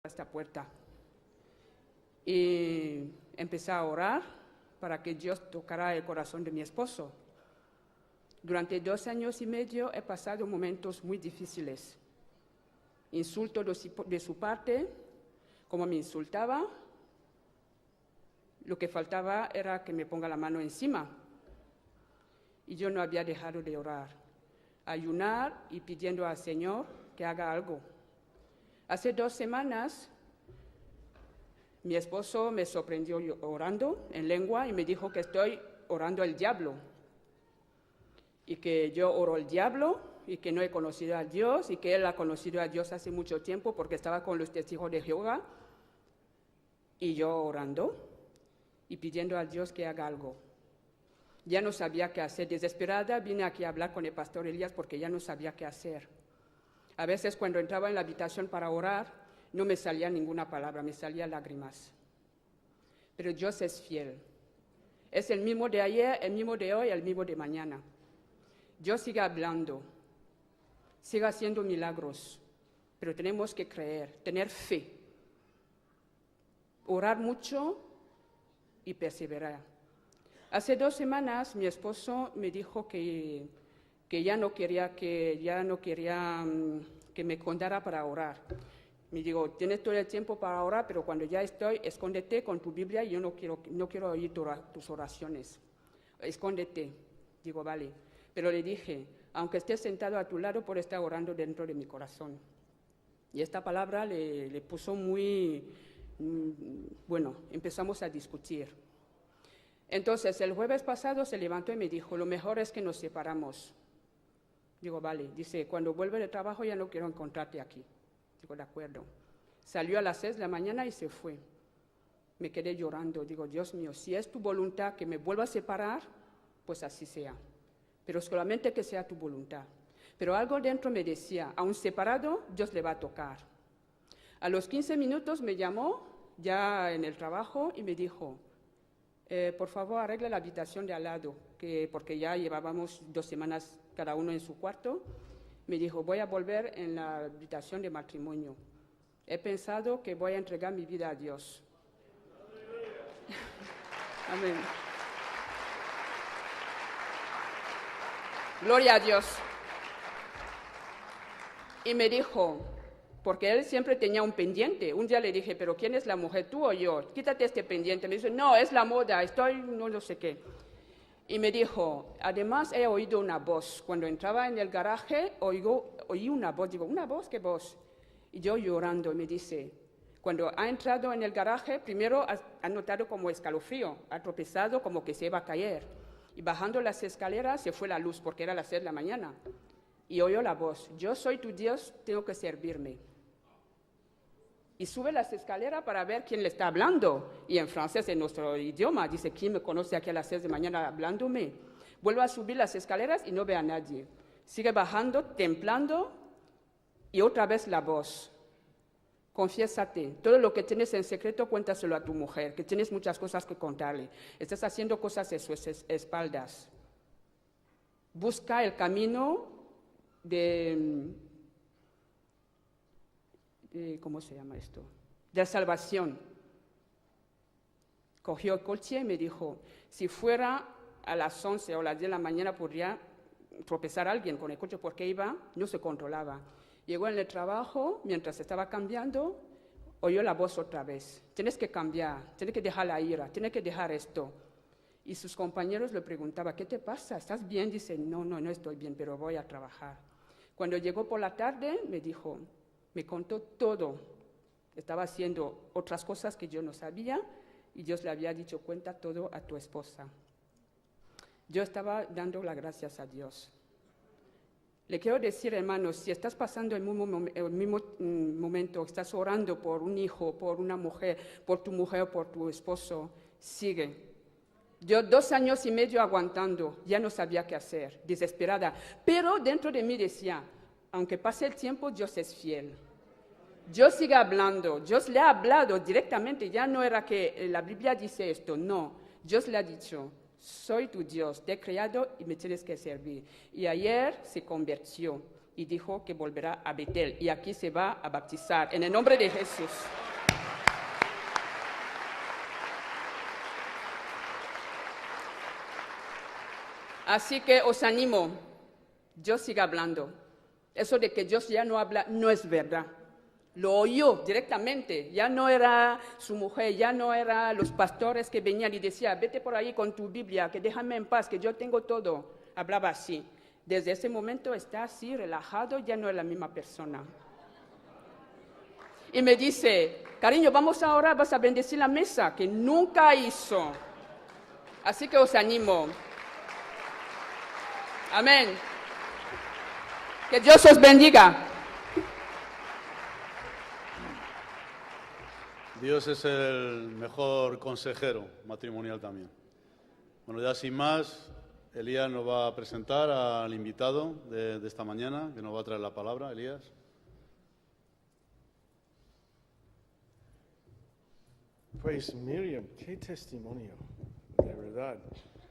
esta puerta. Y empecé a orar para que Dios tocara el corazón de mi esposo. Durante 2 años y medio he pasado momentos muy difíciles. Insultos de su parte, como me insultaba, lo que faltaba era que me ponga la mano encima. Y yo no había dejado de orar, ayunar y pidiendo al Señor que haga algo. Hace 2 semanas, mi esposo me sorprendió orando en lengua y me dijo que estoy orando al diablo. Y que yo oro al diablo y que no he conocido a Dios y que él ha conocido a Dios hace mucho tiempo porque estaba con los testigos de Jehová. Y yo orando y pidiendo a Dios que haga algo. Ya no sabía qué hacer. Desesperada vine aquí a hablar con el pastor Elías porque ya no sabía qué hacer. A veces cuando entraba en la habitación para orar, no me salía ninguna palabra, me salían lágrimas. Pero Dios es fiel. Es el mismo de ayer, el mismo de hoy, el mismo de mañana. Dios sigue hablando, sigue haciendo milagros, pero tenemos que creer, tener fe, orar mucho y perseverar. Hace 2 semanas mi esposo me dijo que ya no quería que me contara para orar. Me dijo, tienes todo el tiempo para orar, pero cuando ya estoy, escóndete con tu Biblia y yo no quiero oír tus oraciones. Escóndete. Digo, vale. Pero le dije, aunque esté sentado a tu lado, por estar orando dentro de mi corazón. Y esta palabra le puso muy, bueno, empezamos a discutir. Entonces, el jueves pasado se levantó y me dijo, lo mejor es que nos separamos. Digo, vale. Dice, cuando vuelva de trabajo ya no quiero encontrarte aquí. Digo, de acuerdo. Salió a las 6 de la mañana y se fue. Me quedé llorando. Digo, Dios mío, si es tu voluntad que me vuelva a separar, pues así sea. Pero solamente que sea tu voluntad. Pero algo dentro me decía, aún separado, Dios le va a tocar. A los 15 minutos me llamó, ya en el trabajo, y me dijo, por favor, arregle la habitación de al lado, porque ya llevábamos 2 semanas cada uno en su cuarto. Me dijo, voy a volver en la habitación de matrimonio. He pensado que voy a entregar mi vida a Dios. Amén. Gloria a Dios. Y me dijo, porque él siempre tenía un pendiente. Un día le dije, pero ¿quién es la mujer, tú o yo? Quítate este pendiente. Me dice, no, es la moda, no lo sé qué. Y me dijo, además he oído una voz. Cuando entraba en el garaje, oí una voz. Digo, ¿una voz? ¿Qué voz? Y yo llorando, y me dice, cuando ha entrado en el garaje, primero ha notado como escalofrío, ha tropezado como que se iba a caer. Y bajando las escaleras se fue la luz, porque era las 6 de la mañana. Y oyó la voz, yo soy tu Dios, tengo que servirme. Y sube las escaleras para ver quién le está hablando. Y en francés, en nuestro idioma, dice, ¿quién me conoce aquí a las 6 de la mañana hablándome? Vuelve a subir las escaleras y no ve a nadie. Sigue bajando, temblando, y otra vez la voz. Confiésate, todo lo que tienes en secreto, cuéntaselo a tu mujer, que tienes muchas cosas que contarle. Estás haciendo cosas en sus espaldas. Busca el camino ¿cómo se llama esto? De salvación. Cogió el coche y me dijo, si fuera a las 11 o las 10 de la mañana podría tropezar a alguien con el coche porque no se controlaba. Llegó en el trabajo, mientras estaba cambiando, oyó la voz otra vez. Tienes que cambiar, tienes que dejar la ira, tienes que dejar esto. Y sus compañeros le preguntaban, ¿qué te pasa? ¿Estás bien? Dice, no estoy bien, pero voy a trabajar. Cuando llegó por la tarde, me contó todo. Estaba haciendo otras cosas que yo no sabía y Dios le había dicho, cuenta todo a tu esposa. Yo estaba dando las gracias a Dios. Le quiero decir, hermanos, si estás pasando el mismo momento, estás orando por un hijo, por una mujer, por tu mujer, por tu esposo, sigue. Yo 2 años y medio aguantando, ya no sabía qué hacer, desesperada. Pero dentro de mí decía, aunque pase el tiempo, Dios es fiel. Dios sigue hablando, Dios le ha hablado directamente, ya no era que la Biblia dice esto, no. Dios le ha dicho, soy tu Dios, te he creado y me tienes que servir. Y ayer se convirtió. y dijo que volverá a Betel y aquí se va a bautizar en el nombre de Jesús. Así que os animo, Dios sigue hablando. Eso de que Dios ya no habla no es verdad. Lo oyó directamente, ya no era su mujer, ya no eran los pastores que venían y decían, vete por ahí con tu Biblia, que déjame en paz, que yo tengo todo. Hablaba así. Desde ese momento está así, relajado, ya no es la misma persona. Y me dice, cariño, vamos a orar, vas a bendecir la mesa, que nunca hizo. Así que os animo. Amén. Que Dios os bendiga. Dios es el mejor consejero matrimonial también. Bueno, ya sin más, Elías nos va a presentar al invitado de esta mañana, que nos va a traer la palabra. Elías. Pues Miriam, qué testimonio, de verdad.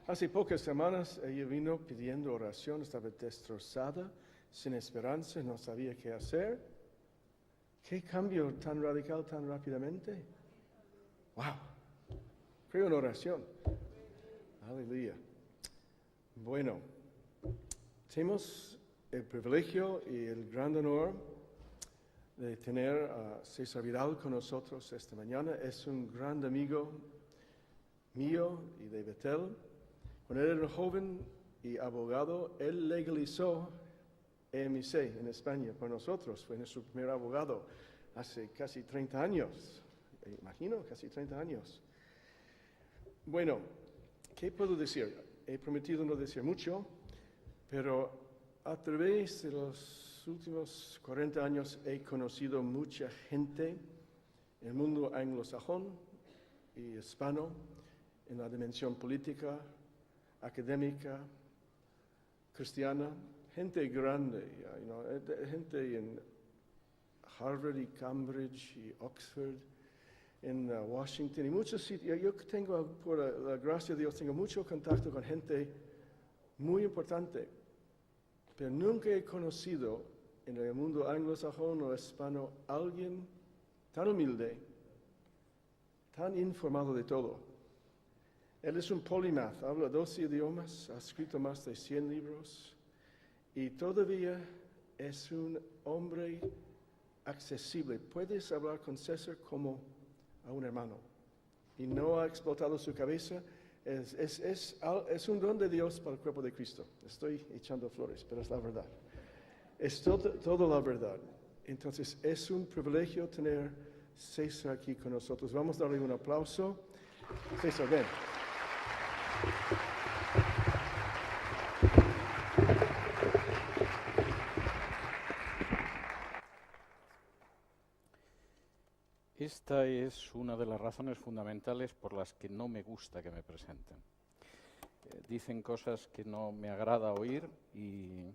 Hace pocas semanas ella vino pidiendo oración, estaba destrozada, sin esperanza, no sabía qué hacer. ¿Qué cambio tan radical tan rápidamente? ¡Wow! Creo en oración. Aleluya. Bueno, tenemos el privilegio y el gran honor de tener a César Vidal con nosotros esta mañana. Es un gran amigo mío y de Betel. Cuando él era joven y abogado, él legalizó EMC en España por nosotros. Fue nuestro primer abogado hace casi 30 años. Imagino, casi 30 años. Bueno, ¿qué puedo decir? He prometido no decir mucho, pero a través de los últimos 40 años he conocido mucha gente en el mundo anglosajón y hispano, en la dimensión política, académica, cristiana, gente grande, gente en Harvard y Cambridge y Oxford, en Washington y muchos sitios. Yo tengo, por la gracia de Dios, tengo mucho contacto con gente muy importante, pero nunca he conocido en el mundo anglosajón o hispano alguien tan humilde, tan informado de todo. Él es un polymath, habla 12 idiomas, ha escrito más de 100 libros y todavía es un hombre accesible. Puedes hablar con César como a un hermano y no ha explotado su cabeza. Es un don de Dios para el cuerpo de Cristo. Estoy echando flores, pero es la verdad. Es todo la verdad. Entonces es un privilegio tener César aquí con nosotros. Vamos a darle un aplauso. César, ven. Esta es una de las razones fundamentales por las que no me gusta que me presenten. Dicen cosas que no me agrada oír y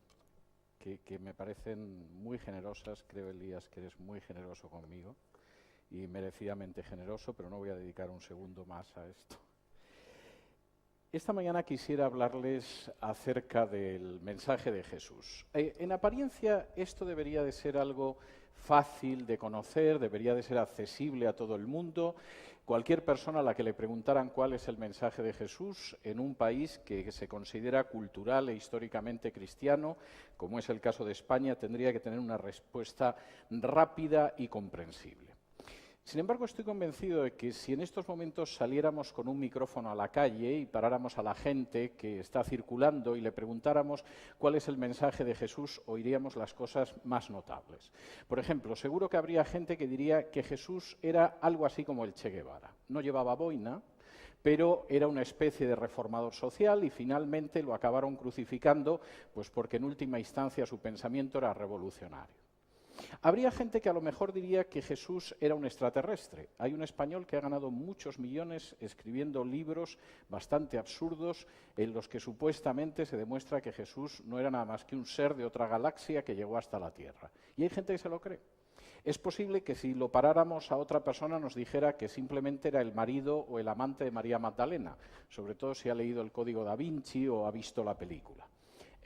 que me parecen muy generosas. Creo, Elías, que eres muy generoso conmigo y merecidamente generoso, pero no voy a dedicar un segundo más a esto. Esta mañana quisiera hablarles acerca del mensaje de Jesús. En apariencia, esto debería de ser algo fácil de conocer, debería de ser accesible a todo el mundo. Cualquier persona a la que le preguntaran cuál es el mensaje de Jesús en un país que se considera cultural e históricamente cristiano, como es el caso de España, tendría que tener una respuesta rápida y comprensible. Sin embargo, estoy convencido de que si en estos momentos saliéramos con un micrófono a la calle y paráramos a la gente que está circulando y le preguntáramos cuál es el mensaje de Jesús, oiríamos las cosas más notables. Por ejemplo, seguro que habría gente que diría que Jesús era algo así como el Che Guevara. No llevaba boina, pero era una especie de reformador social y finalmente lo acabaron crucificando, pues porque en última instancia su pensamiento era revolucionario. Habría gente que a lo mejor diría que Jesús era un extraterrestre. Hay un español que ha ganado muchos millones escribiendo libros bastante absurdos en los que supuestamente se demuestra que Jesús no era nada más que un ser de otra galaxia que llegó hasta la Tierra. Y hay gente que se lo cree. Es posible que si lo paráramos a otra persona nos dijera que simplemente era el marido o el amante de María Magdalena, sobre todo si ha leído el Código da Vinci o ha visto la película.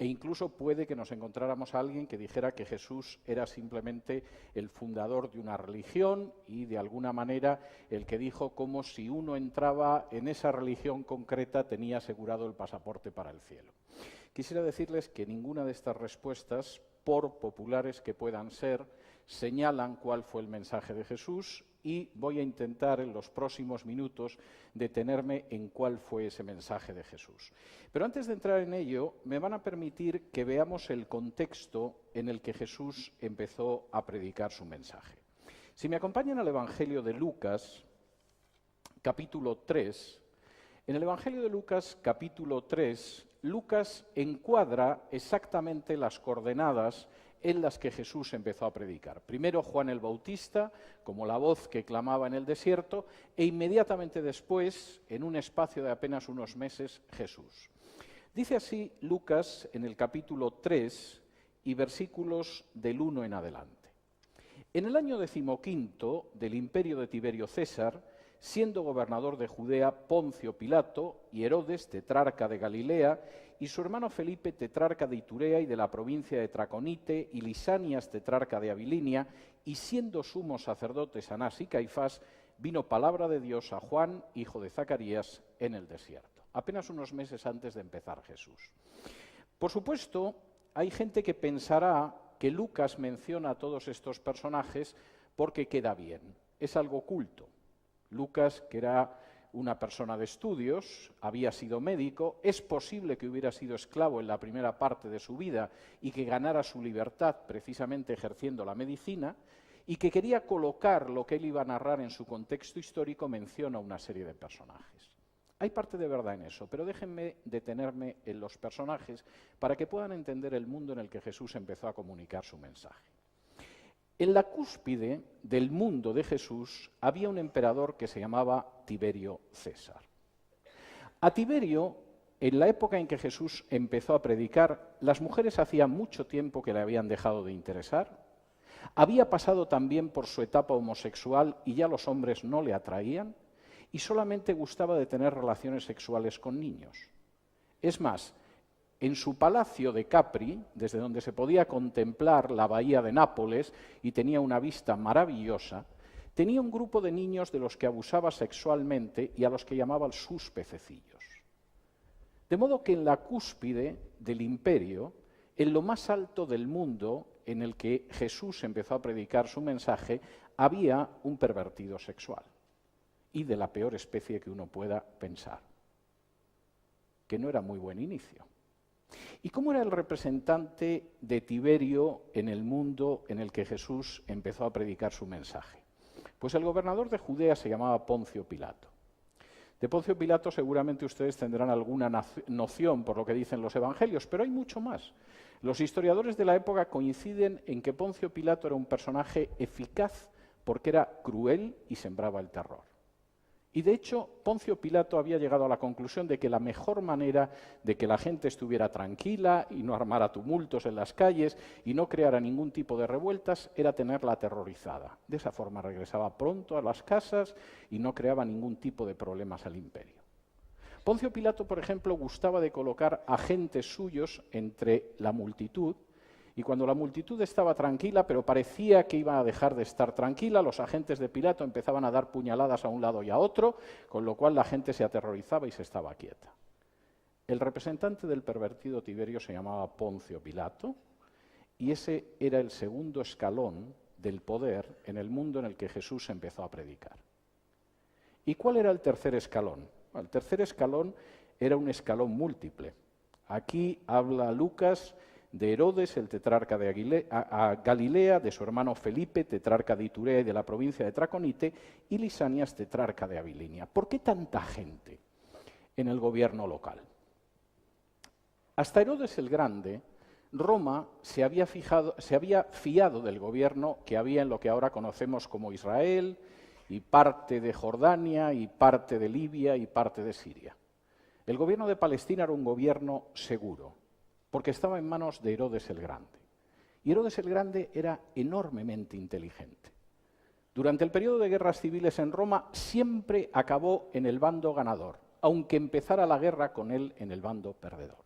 E incluso puede que nos encontráramos a alguien que dijera que Jesús era simplemente el fundador de una religión y de alguna manera el que dijo como si uno entraba en esa religión concreta tenía asegurado el pasaporte para el cielo. Quisiera decirles que ninguna de estas respuestas, por populares que puedan ser, señalan cuál fue el mensaje de Jesús y voy a intentar en los próximos minutos detenerme en cuál fue ese mensaje de Jesús. Pero antes de entrar en ello, me van a permitir que veamos el contexto en el que Jesús empezó a predicar su mensaje. Si me acompañan al Evangelio de Lucas, capítulo 3, en el Evangelio de Lucas, capítulo 3, Lucas encuadra exactamente las coordenadas en las que Jesús empezó a predicar. Primero Juan el Bautista, como la voz que clamaba en el desierto, e inmediatamente después, en un espacio de apenas unos meses, Jesús. Dice así Lucas en el capítulo 3 y versículos del 1 en adelante. En el año 15 del imperio de Tiberio César, siendo gobernador de Judea Poncio Pilato y Herodes, tetrarca de Galilea, y su hermano Felipe, tetrarca de Iturea y de la provincia de Traconite, y Lisanias, tetrarca de Abilinia, y siendo sumos sacerdotes Anás y Caifás, vino palabra de Dios a Juan, hijo de Zacarías, en el desierto, apenas unos meses antes de empezar Jesús. Por supuesto, hay gente que pensará que Lucas menciona a todos estos personajes porque queda bien, es algo oculto. Lucas, que era una persona de estudios, había sido médico, es posible que hubiera sido esclavo en la primera parte de su vida y que ganara su libertad precisamente ejerciendo la medicina, y que quería colocar lo que él iba a narrar en su contexto histórico, menciona una serie de personajes. Hay parte de verdad en eso, pero déjenme detenerme en los personajes para que puedan entender el mundo en el que Jesús empezó a comunicar su mensaje. En la cúspide del mundo de Jesús había un emperador que se llamaba Tiberio César. A Tiberio, en la época en que Jesús empezó a predicar, las mujeres hacía mucho tiempo que le habían dejado de interesar. Había pasado también por su etapa homosexual y ya los hombres no le atraían y solamente gustaba de tener relaciones sexuales con niños. Es más, en su palacio de Capri, desde donde se podía contemplar la bahía de Nápoles y tenía una vista maravillosa, tenía un grupo de niños de los que abusaba sexualmente y a los que llamaba sus pececillos. De modo que en la cúspide del imperio, en lo más alto del mundo en el que Jesús empezó a predicar su mensaje, había un pervertido sexual y de la peor especie que uno pueda pensar, que no era muy buen inicio. ¿Y cómo era el representante de Tiberio en el mundo en el que Jesús empezó a predicar su mensaje? Pues el gobernador de Judea se llamaba Poncio Pilato. De Poncio Pilato seguramente ustedes tendrán alguna noción por lo que dicen los evangelios, pero hay mucho más. Los historiadores de la época coinciden en que Poncio Pilato era un personaje eficaz porque era cruel y sembraba el terror. Y de hecho, Poncio Pilato había llegado a la conclusión de que la mejor manera de que la gente estuviera tranquila y no armara tumultos en las calles y no creara ningún tipo de revueltas era tenerla aterrorizada. De esa forma regresaba pronto a las casas y no creaba ningún tipo de problemas al imperio. Poncio Pilato, por ejemplo, gustaba de colocar agentes suyos entre la multitud, y cuando la multitud estaba tranquila, pero parecía que iba a dejar de estar tranquila, los agentes de Pilato empezaban a dar puñaladas a un lado y a otro, con lo cual la gente se aterrorizaba y se estaba quieta. El representante del pervertido Tiberio se llamaba Poncio Pilato, y ese era el segundo escalón del poder en el mundo en el que Jesús empezó a predicar. ¿Y cuál era el tercer escalón? El tercer escalón era un escalón múltiple. Aquí habla Lucas de Herodes, el tetrarca de Galilea, de su hermano Felipe, tetrarca de Iturea y de la provincia de Traconite, y Lisanias, tetrarca de Abilinia. ¿Por qué tanta gente en el gobierno local? Hasta Herodes el Grande, Roma se había fiado del gobierno que había en lo que ahora conocemos como Israel, y parte de Jordania, y parte de Libia, y parte de Siria. El gobierno de Palestina era un gobierno seguro, porque estaba en manos de Herodes el Grande. Y Herodes el Grande era enormemente inteligente. Durante el periodo de guerras civiles en Roma siempre acabó en el bando ganador, aunque empezara la guerra con él en el bando perdedor.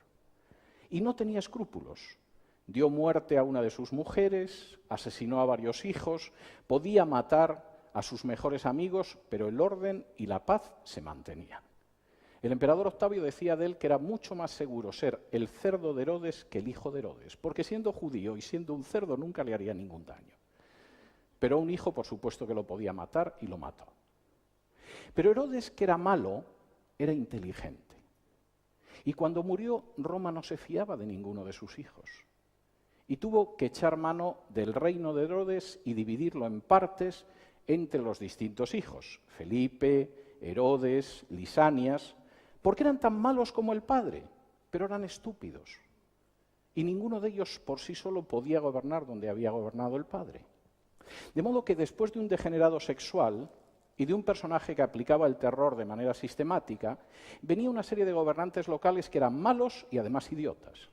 y no tenía escrúpulos. Dio muerte a una de sus mujeres, asesinó a varios hijos, podía matar a sus mejores amigos, pero el orden y la paz se mantenían. El emperador Octavio decía de él que era mucho más seguro ser el cerdo de Herodes que el hijo de Herodes, porque siendo judío y siendo un cerdo nunca le haría ningún daño. Pero a un hijo, por supuesto, que lo podía matar y lo mató. Pero Herodes, que era malo, era inteligente. Y cuando murió, Roma no se fiaba de ninguno de sus hijos. Y tuvo que echar mano del reino de Herodes y dividirlo en partes entre los distintos hijos, Felipe, Herodes, Lisanias, porque eran tan malos como el padre, pero eran estúpidos. Y ninguno de ellos por sí solo podía gobernar donde había gobernado el padre. De modo que después de un degenerado sexual y de un personaje que aplicaba el terror de manera sistemática, venía una serie de gobernantes locales que eran malos y además idiotas.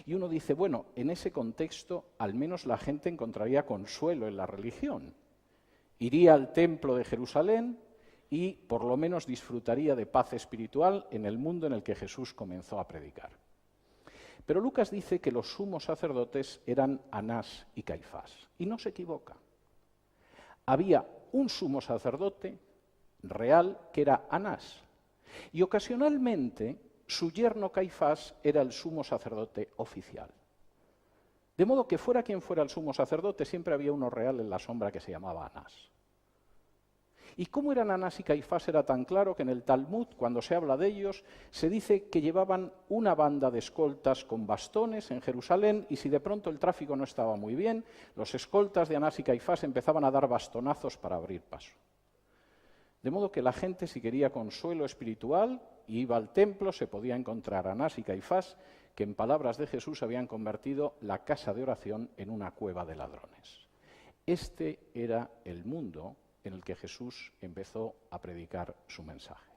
Y uno dice, bueno, en ese contexto al menos la gente encontraría consuelo en la religión. Iría al templo de Jerusalén y por lo menos disfrutaría de paz espiritual en el mundo en el que Jesús comenzó a predicar. Pero Lucas dice que los sumos sacerdotes eran Anás y Caifás, y no se equivoca. Había un sumo sacerdote real que era Anás, y ocasionalmente su yerno Caifás era el sumo sacerdote oficial. De modo que fuera quien fuera el sumo sacerdote, siempre había uno real en la sombra que se llamaba Anás. ¿Y cómo eran Anás y Caifás? Era tan claro que en el Talmud, cuando se habla de ellos, se dice que llevaban una banda de escoltas con bastones en Jerusalén y si de pronto el tráfico no estaba muy bien, los escoltas de Anás y Caifás empezaban a dar bastonazos para abrir paso. De modo que la gente, si quería consuelo espiritual y iba al templo, se podía encontrar a Anás y Caifás, que en palabras de Jesús habían convertido la casa de oración en una cueva de ladrones. Este era el mundo en el que Jesús empezó a predicar su mensaje.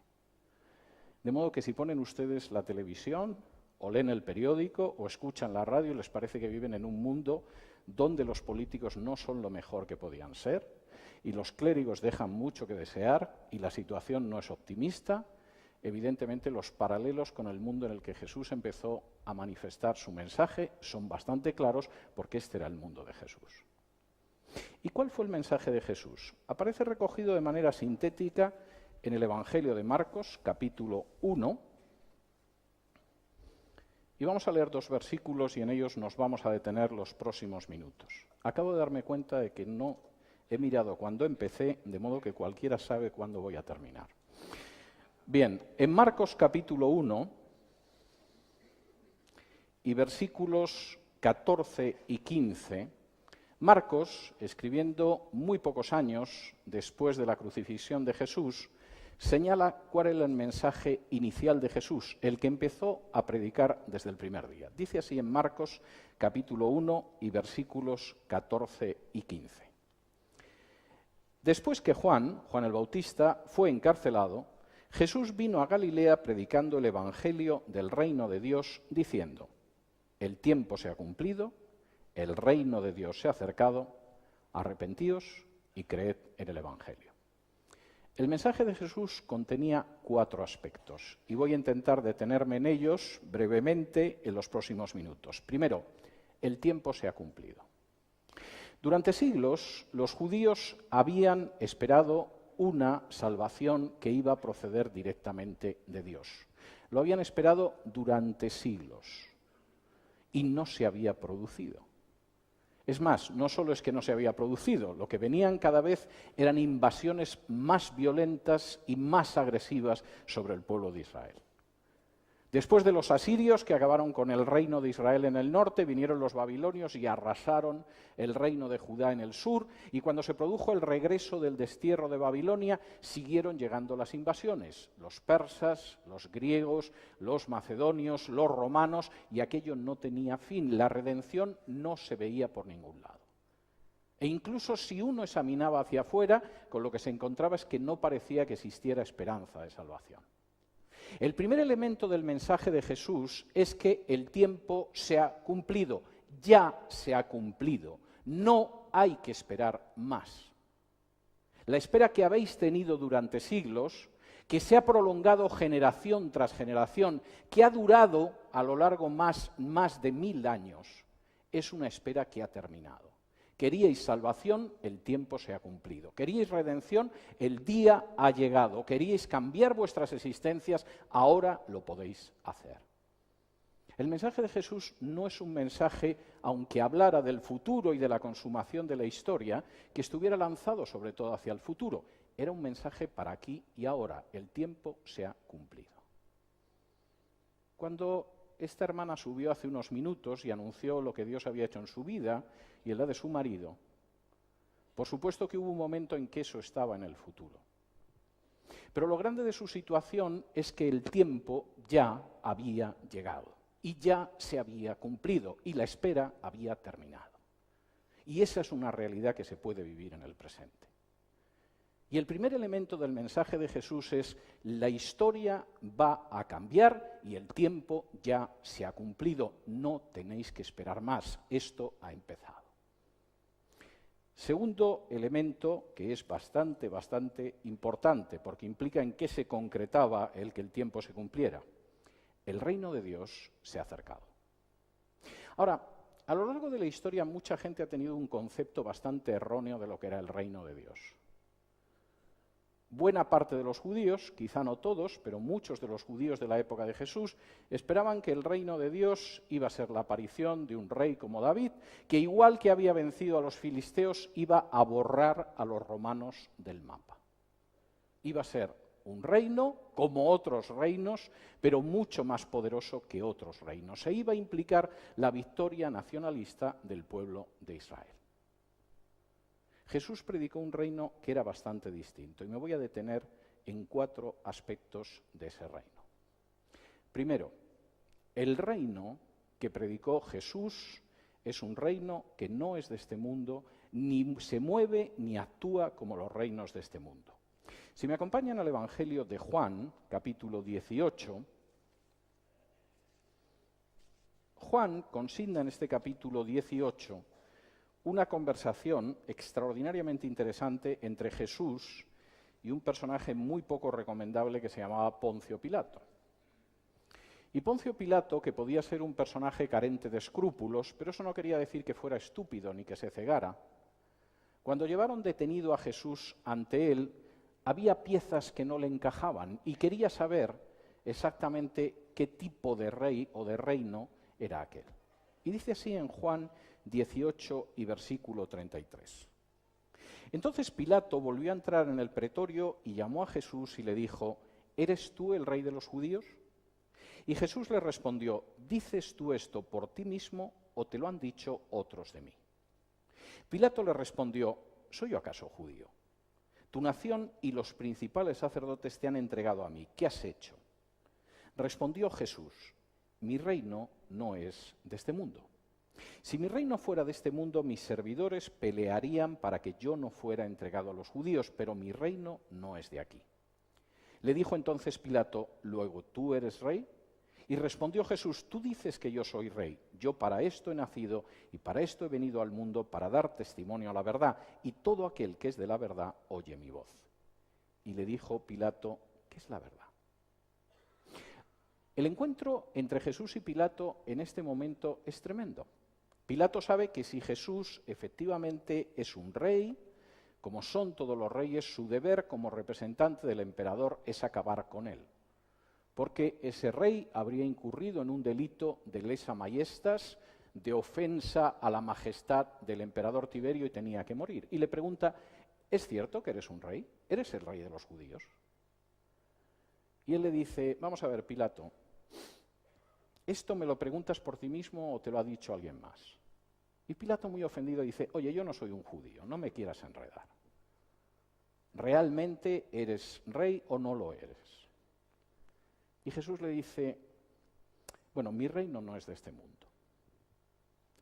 De modo que si ponen ustedes la televisión, o leen el periódico, o escuchan la radio, les parece que viven en un mundo donde los políticos no son lo mejor que podían ser, y los clérigos dejan mucho que desear, y la situación no es optimista. Evidentemente, los paralelos con el mundo en el que Jesús empezó a manifestar su mensaje son bastante claros, porque este era el mundo de Jesús. ¿Y cuál fue el mensaje de Jesús? Aparece recogido de manera sintética en el Evangelio de Marcos, capítulo 1, y vamos a leer 2 versículos y en ellos nos vamos a detener los próximos minutos. Acabo de darme cuenta de que no he mirado cuándo empecé, de modo que cualquiera sabe cuándo voy a terminar. Bien, en Marcos capítulo 1 y versículos 14 y 15, Marcos, escribiendo muy pocos años después de la crucifixión de Jesús, señala cuál era el mensaje inicial de Jesús, el que empezó a predicar desde el primer día. Dice así en Marcos capítulo 1 y versículos 14 y 15. Después que Juan el Bautista, fue encarcelado, Jesús vino a Galilea predicando el evangelio del reino de Dios, diciendo: el tiempo se ha cumplido, el reino de Dios se ha acercado, arrepentíos y creed en el evangelio. El mensaje de Jesús contenía 4 aspectos y voy a intentar detenerme en ellos brevemente en los próximos minutos. Primero, el tiempo se ha cumplido. Durante siglos, los judíos habían esperado una salvación que iba a proceder directamente de Dios. Lo habían esperado durante siglos y no se había producido. Es más, no solo es que no se había producido, lo que venían cada vez eran invasiones más violentas y más agresivas sobre el pueblo de Israel. Después de los asirios, que acabaron con el reino de Israel en el norte, vinieron los babilonios y arrasaron el reino de Judá en el sur, y cuando se produjo el regreso del destierro de Babilonia, siguieron llegando las invasiones, los persas, los griegos, los macedonios, los romanos, y aquello no tenía fin, la redención no se veía por ningún lado. E incluso si uno examinaba hacia afuera, con lo que se encontraba es que no parecía que existiera esperanza de salvación. El primer elemento del mensaje de Jesús es que el tiempo se ha cumplido, ya se ha cumplido, no hay que esperar más. La espera que habéis tenido durante siglos, que se ha prolongado generación tras generación, que ha durado a lo largo más de 1000 años, es una espera que ha terminado. Queríais salvación, el tiempo se ha cumplido. Queríais redención, el día ha llegado. Queríais cambiar vuestras existencias, ahora lo podéis hacer. El mensaje de Jesús no es un mensaje, aunque hablara del futuro y de la consumación de la historia, que estuviera lanzado sobre todo hacia el futuro. Era un mensaje para aquí y ahora. El tiempo se ha cumplido. Cuando esta hermana subió hace unos minutos y anunció lo que Dios había hecho en su vida y en la de su marido, por supuesto que hubo un momento en que eso estaba en el futuro. Pero lo grande de su situación es que el tiempo ya había llegado y ya se había cumplido y la espera había terminado. Y esa es una realidad que se puede vivir en el presente. Y el primer elemento del mensaje de Jesús es: la historia va a cambiar y el tiempo ya se ha cumplido. No tenéis que esperar más, esto ha empezado. Segundo elemento, que es bastante importante, porque implica en qué se concretaba el que el tiempo se cumpliera. El reino de Dios se ha acercado. Ahora, a lo largo de la historia mucha gente ha tenido un concepto bastante erróneo de lo que era el reino de Dios. Buena parte de los judíos, quizá no todos, pero muchos de los judíos de la época de Jesús, esperaban que el reino de Dios iba a ser la aparición de un rey como David, que igual que había vencido a los filisteos, iba a borrar a los romanos del mapa. Iba a ser un reino como otros reinos, pero mucho más poderoso que otros reinos. Se iba a implicar la victoria nacionalista del pueblo de Israel. Jesús predicó un reino que era bastante distinto y me voy a detener en 4 aspectos de ese reino. Primero, el reino que predicó Jesús es un reino que no es de este mundo, ni se mueve ni actúa como los reinos de este mundo. Si me acompañan al Evangelio de Juan, capítulo 18, Juan consigna en este capítulo 18 una conversación extraordinariamente interesante entre Jesús y un personaje muy poco recomendable que se llamaba Poncio Pilato. Y Poncio Pilato, que podía ser un personaje carente de escrúpulos, pero eso no quería decir que fuera estúpido ni que se cegara, cuando llevaron detenido a Jesús ante él, había piezas que no le encajaban y quería saber exactamente qué tipo de rey o de reino era aquel. Y dice así en Juan 18 y versículo 33. Entonces Pilato volvió a entrar en el pretorio y llamó a Jesús y le dijo: ¿eres tú el rey de los judíos? Y Jesús le respondió: ¿dices tú esto por ti mismo o te lo han dicho otros de mí? Pilato le respondió: ¿soy yo acaso judío? Tu nación y los principales sacerdotes te han entregado a mí. ¿Qué has hecho? Respondió Jesús: mi reino no es de este mundo. Si mi reino fuera de este mundo, mis servidores pelearían para que yo no fuera entregado a los judíos, pero mi reino no es de aquí. Le dijo entonces Pilato: ¿luego tú eres rey? Y respondió Jesús: tú dices que yo soy rey. Yo para esto he nacido y para esto he venido al mundo, para dar testimonio a la verdad. Y todo aquel que es de la verdad oye mi voz. Y le dijo Pilato: ¿qué es la verdad? El encuentro entre Jesús y Pilato en este momento es tremendo. Pilato sabe que si Jesús efectivamente es un rey, como son todos los reyes, su deber como representante del emperador es acabar con él. Porque ese rey habría incurrido en un delito de lesa majestas, de ofensa a la majestad del emperador Tiberio y tenía que morir. Y le pregunta: ¿es cierto que eres un rey? ¿Eres el rey de los judíos? Y él le dice: vamos a ver, Pilato, ¿esto me lo preguntas por ti mismo o te lo ha dicho alguien más? Y Pilato, muy ofendido, dice: oye, yo no soy un judío, no me quieras enredar. ¿Realmente eres rey o no lo eres? Y Jesús le dice: bueno, mi reino no es de este mundo.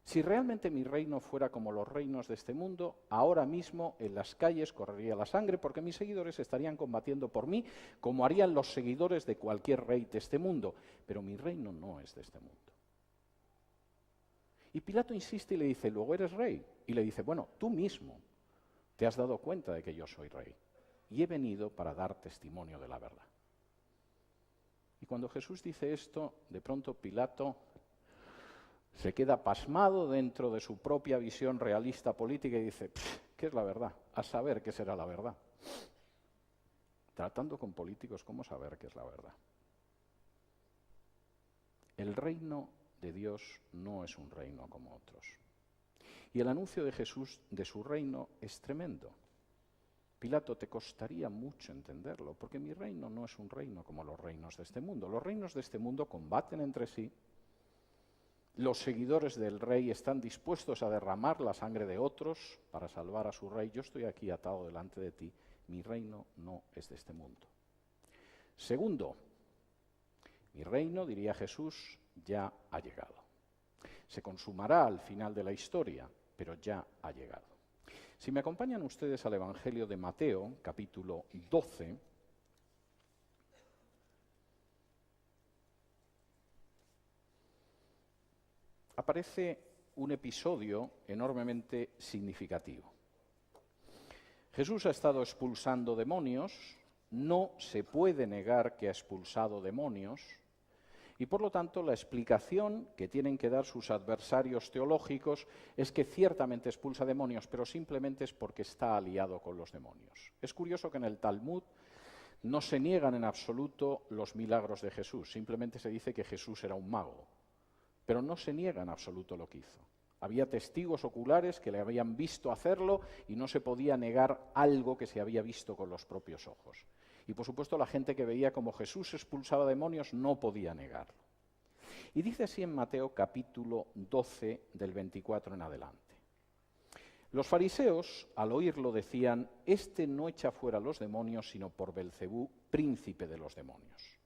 Si realmente mi reino fuera como los reinos de este mundo, ahora mismo en las calles correría la sangre porque mis seguidores estarían combatiendo por mí como harían los seguidores de cualquier rey de este mundo. Pero mi reino no es de este mundo. Y Pilato insiste y le dice: ¿luego eres rey? Y le dice: bueno, tú mismo te has dado cuenta de que yo soy rey y he venido para dar testimonio de la verdad. Y cuando Jesús dice esto, de pronto Pilato se queda pasmado dentro de su propia visión realista política y dice, ¿qué es la verdad? A saber qué será la verdad. Tratando con políticos, ¿cómo saber qué es la verdad? El reino de Dios no es un reino como otros. Y el anuncio de Jesús de su reino es tremendo. Pilato, te costaría mucho entenderlo, porque mi reino no es un reino como los reinos de este mundo. Los reinos de este mundo combaten entre sí. Los seguidores del rey están dispuestos a derramar la sangre de otros para salvar a su rey. Yo estoy aquí atado delante de ti. Mi reino no es de este mundo. Segundo, mi reino, diría Jesús, ya ha llegado. Se consumará al final de la historia, pero ya ha llegado. Si me acompañan ustedes al Evangelio de Mateo, capítulo 12, aparece un episodio enormemente significativo. Jesús ha estado expulsando demonios, no se puede negar que ha expulsado demonios, y por lo tanto la explicación que tienen que dar sus adversarios teológicos es que ciertamente expulsa demonios, pero simplemente es porque está aliado con los demonios. Es curioso que en el Talmud no se niegan en absoluto los milagros de Jesús, simplemente se dice que Jesús era un mago, pero no se niega en absoluto lo que hizo. Había testigos oculares que le habían visto hacerlo y no se podía negar algo que se había visto con los propios ojos. Y por supuesto la gente que veía cómo Jesús expulsaba demonios no podía negarlo. Y dice así en Mateo capítulo 12 del 24 en adelante. Los fariseos al oírlo decían, este no echa fuera los demonios sino por Belcebú, príncipe de los demonios.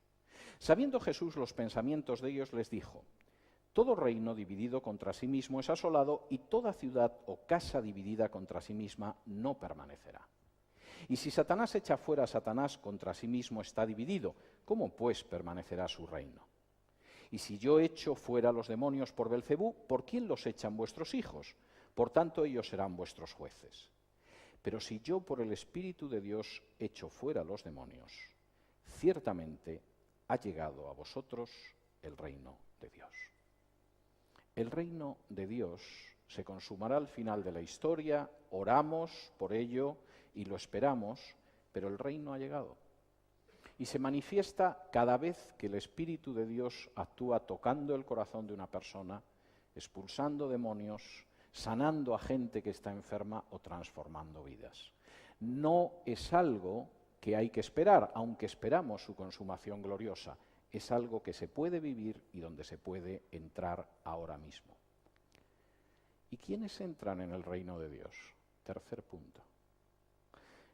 Sabiendo Jesús los pensamientos de ellos les dijo, todo reino dividido contra sí mismo es asolado y toda ciudad o casa dividida contra sí misma no permanecerá. Y si Satanás echa fuera a Satanás, contra sí mismo está dividido. ¿Cómo pues permanecerá su reino? Y si yo echo fuera los demonios por Belcebú, ¿por quién los echan vuestros hijos? Por tanto, ellos serán vuestros jueces. Pero si yo por el Espíritu de Dios echo fuera los demonios, ciertamente ha llegado a vosotros el reino de Dios. El reino de Dios se consumará al final de la historia, oramos por ello y lo esperamos, pero el reino ha llegado. Y se manifiesta cada vez que el Espíritu de Dios actúa tocando el corazón de una persona, expulsando demonios, sanando a gente que está enferma o transformando vidas. No es algo que hay que esperar, aunque esperamos su consumación gloriosa. Es algo que se puede vivir y donde se puede entrar ahora mismo. ¿Y quiénes entran en el reino de Dios? Tercer punto.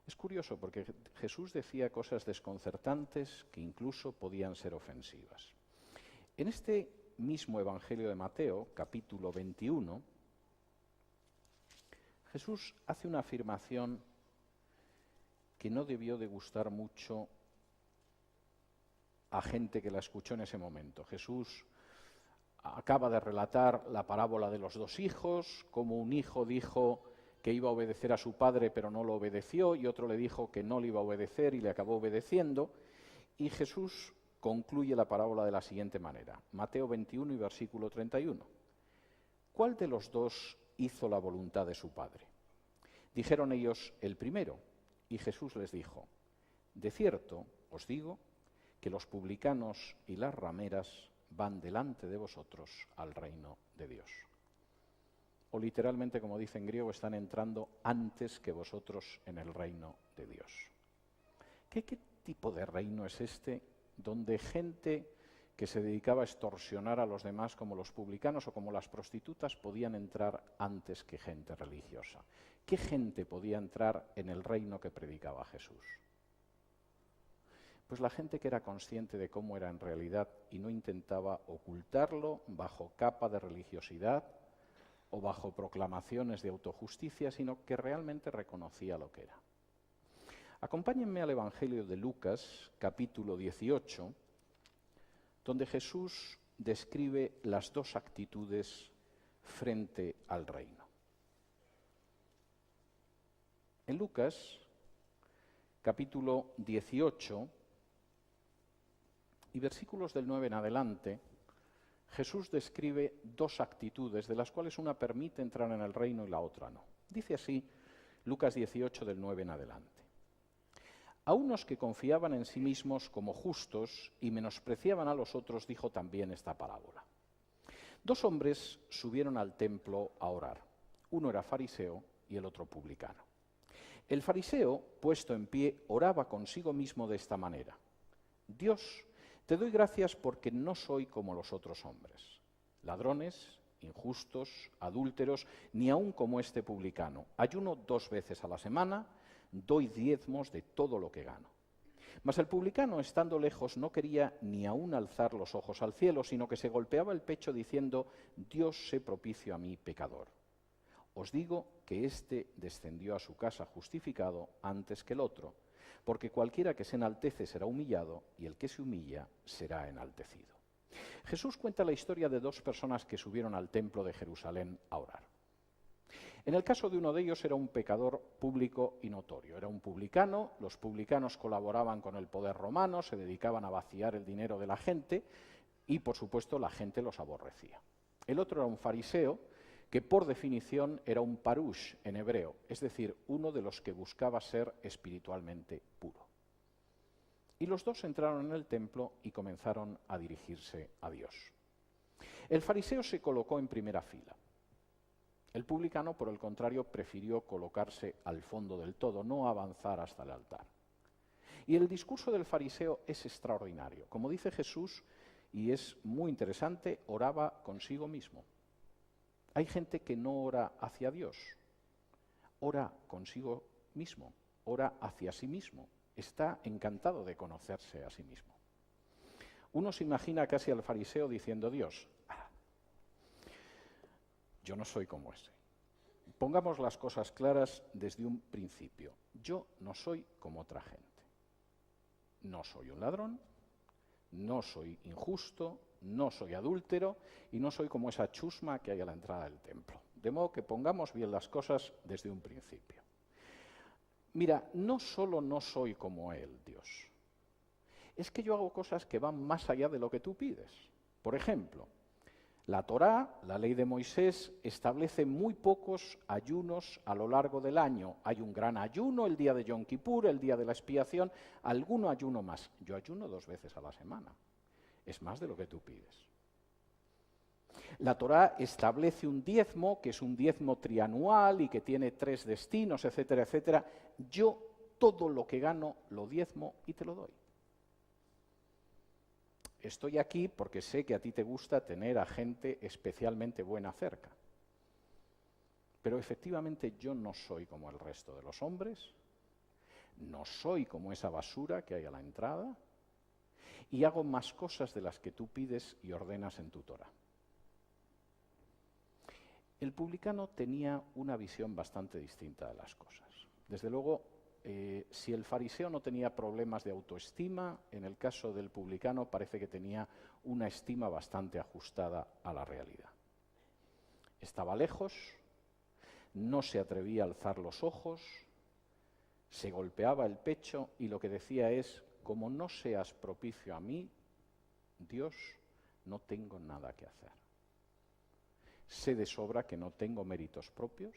Es curioso porque Jesús decía cosas desconcertantes que incluso podían ser ofensivas. En este mismo Evangelio de Mateo, capítulo 21, Jesús hace una afirmación que no debió de gustar mucho a gente que la escuchó en ese momento. Jesús acaba de relatar la parábola de los dos hijos, como un hijo dijo que iba a obedecer a su padre pero no lo obedeció, y otro le dijo que no le iba a obedecer y le acabó obedeciendo, y Jesús concluye la parábola de la siguiente manera. Mateo 21 y versículo 31. ¿Cuál de los dos hizo la voluntad de su padre? Dijeron ellos, el primero, y Jesús les dijo, de cierto os digo que los publicanos y las rameras van delante de vosotros al reino de Dios. O literalmente, como dice en griego, están entrando antes que vosotros en el reino de Dios. ¿Qué tipo de reino es este donde gente que se dedicaba a extorsionar a los demás, como los publicanos o como las prostitutas, podían entrar antes que gente religiosa? ¿Qué gente podía entrar en el reino que predicaba Jesús? Pues la gente que era consciente de cómo era en realidad y no intentaba ocultarlo bajo capa de religiosidad o bajo proclamaciones de autojusticia, sino que realmente reconocía lo que era. Acompáñenme al Evangelio de Lucas, capítulo 18, donde Jesús describe las dos actitudes frente al reino. En Lucas, capítulo 18, Y versículos del 9 en adelante, Jesús describe dos actitudes, de las cuales una permite entrar en el reino y la otra no. Dice así Lucas 18 del 9 en adelante. A unos que confiaban en sí mismos como justos y menospreciaban a los otros, dijo también esta parábola. Dos hombres subieron al templo a orar. Uno era fariseo y el otro publicano. El fariseo, puesto en pie, oraba consigo mismo de esta manera. Dios, te doy gracias porque no soy como los otros hombres, ladrones, injustos, adúlteros, ni aun como este publicano. Ayuno 2 veces a la semana, doy diezmos de todo lo que gano. Mas el publicano, estando lejos, no quería ni aun alzar los ojos al cielo, sino que se golpeaba el pecho diciendo, Dios sé propicio a mí, pecador. Os digo que éste descendió a su casa justificado antes que el otro, porque cualquiera que se enaltece será humillado, y el que se humilla será enaltecido. Jesús cuenta la historia de 2 personas que subieron al templo de Jerusalén a orar. En el caso de uno de ellos era un pecador público y notorio. Era un publicano, los publicanos colaboraban con el poder romano, se dedicaban a vaciar el dinero de la gente y, por supuesto, la gente los aborrecía. El otro era un fariseo, que por definición era un parush en hebreo, es decir, uno de los que buscaba ser espiritualmente puro. Y los dos entraron en el templo y comenzaron a dirigirse a Dios. El fariseo se colocó en primera fila. El publicano, por el contrario, prefirió colocarse al fondo del todo, no avanzar hasta el altar. Y el discurso del fariseo es extraordinario. Como dice Jesús, y es muy interesante, oraba consigo mismo. Hay gente que no ora hacia Dios, ora consigo mismo, ora hacia sí mismo. Está encantado de conocerse a sí mismo. Uno se imagina casi al fariseo diciendo, Dios, yo no soy como ese. Pongamos las cosas claras desde un principio. Yo no soy como otra gente. No soy un ladrón, no soy injusto, no soy adúltero y no soy como esa chusma que hay a la entrada del templo. De modo que pongamos bien las cosas desde un principio. Mira, no solo no soy como Él, Dios, es que yo hago cosas que van más allá de lo que tú pides. Por ejemplo, la Torá, la ley de Moisés, establece muy pocos ayunos a lo largo del año. Hay un gran ayuno, el día de Yom Kippur, el día de la expiación, alguno ayuno más. Yo ayuno 2 veces a la semana. Es más de lo que tú pides. La Torá establece un diezmo, que es un diezmo trianual y que tiene 3 destinos, etcétera, etcétera. Yo todo lo que gano lo diezmo y te lo doy. Estoy aquí porque sé que a ti te gusta tener a gente especialmente buena cerca. Pero efectivamente yo no soy como el resto de los hombres, no soy como esa basura que hay a la entrada y hago más cosas de las que tú pides y ordenas en tu Torá. El publicano tenía una visión bastante distinta de las cosas. Desde luego, si el fariseo no tenía problemas de autoestima, en el caso del publicano parece que tenía una estima bastante ajustada a la realidad. Estaba lejos, no se atrevía a alzar los ojos, se golpeaba el pecho y lo que decía es, como no seas propicio a mí, Dios, no tengo nada que hacer. Sé de sobra que no tengo méritos propios,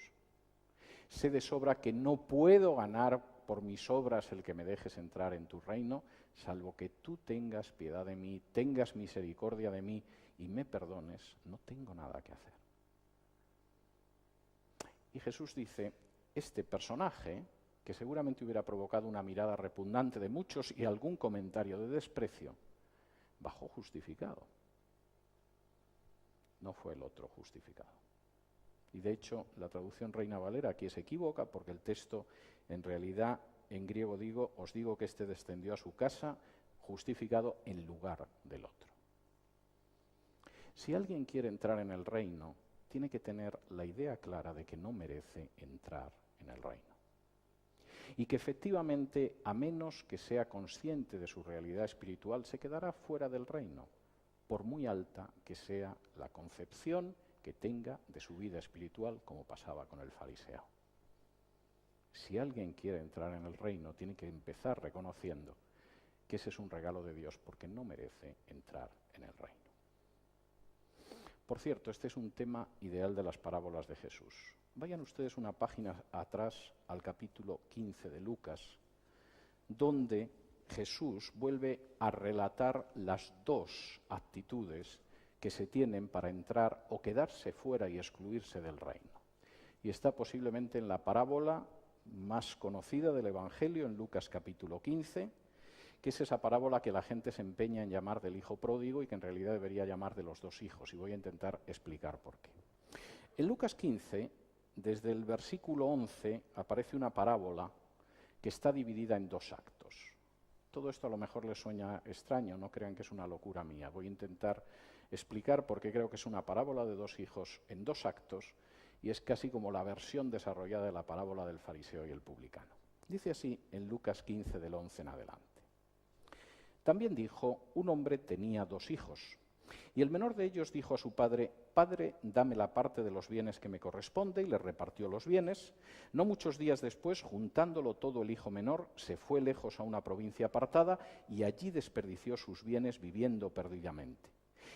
sé de sobra que no puedo ganar por mis obras el que me dejes entrar en tu reino, salvo que tú tengas piedad de mí, tengas misericordia de mí y me perdones, no tengo nada que hacer. Y Jesús dice, este personaje, que seguramente hubiera provocado una mirada repugnante de muchos y algún comentario de desprecio, bajó justificado. No fue el otro justificado. Y de hecho, la traducción Reina Valera aquí se equivoca porque el texto, en realidad, en griego os digo que este descendió a su casa justificado en lugar del otro. Si alguien quiere entrar en el reino, tiene que tener la idea clara de que no merece entrar en el reino. Y que efectivamente, a menos que sea consciente de su realidad espiritual, se quedará fuera del reino, por muy alta que sea la concepción que tenga de su vida espiritual, como pasaba con el fariseo. Si alguien quiere entrar en el reino, tiene que empezar reconociendo que ese es un regalo de Dios porque no merece entrar en el reino. Por cierto, este es un tema ideal de las parábolas de Jesús. Vayan ustedes una página atrás al capítulo 15 de Lucas, donde Jesús vuelve a relatar las dos actitudes que se tienen para entrar o quedarse fuera y excluirse del reino. Y está posiblemente en la parábola más conocida del Evangelio, en Lucas capítulo 15, que es esa parábola que la gente se empeña en llamar del hijo pródigo y que en realidad debería llamar de los dos hijos, y voy a intentar explicar por qué. En Lucas 15, desde el versículo 11, aparece una parábola que está dividida en dos actos. Todo esto a lo mejor les suena extraño, no crean que es una locura mía. Voy a intentar explicar por qué creo que es una parábola de dos hijos en dos actos, y es casi como la versión desarrollada de la parábola del fariseo y el publicano. Dice así en Lucas 15, del 11 en adelante. También dijo, un hombre tenía dos hijos, y el menor de ellos dijo a su padre, «Padre, dame la parte de los bienes que me corresponde», y le repartió los bienes. No muchos días después, juntándolo todo el hijo menor, se fue lejos a una provincia apartada, y allí desperdició sus bienes viviendo perdidamente.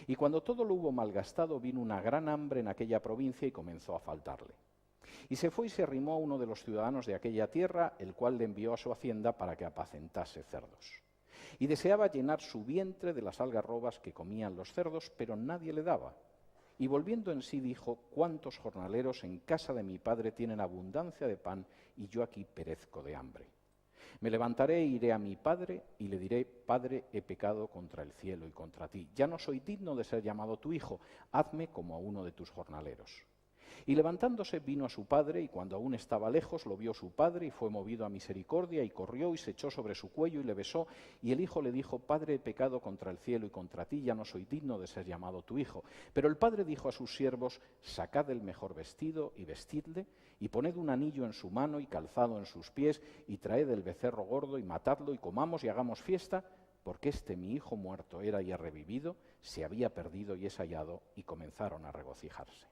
Y cuando todo lo hubo malgastado, vino una gran hambre en aquella provincia y comenzó a faltarle. Y se fue y se arrimó a uno de los ciudadanos de aquella tierra, el cual le envió a su hacienda para que apacentase cerdos. Y deseaba llenar su vientre de las algarrobas que comían los cerdos, pero nadie le daba. Y volviendo en sí dijo, «¿Cuántos jornaleros en casa de mi padre tienen abundancia de pan y yo aquí perezco de hambre? Me levantaré e iré a mi padre y le diré, Padre, he pecado contra el cielo y contra ti. Ya no soy digno de ser llamado tu hijo, hazme como a uno de tus jornaleros». Y levantándose vino a su padre, y cuando aún estaba lejos lo vio su padre, y fue movido a misericordia, y corrió y se echó sobre su cuello y le besó. Y el hijo le dijo, «Padre, he pecado contra el cielo y contra ti, ya no soy digno de ser llamado tu hijo». Pero el padre dijo a sus siervos, «Sacad el mejor vestido y vestidle, y poned un anillo en su mano y calzado en sus pies, y traed el becerro gordo y matadlo, y comamos y hagamos fiesta, porque este mi hijo muerto era y ha revivido, se había perdido y es hallado», y comenzaron a regocijarse.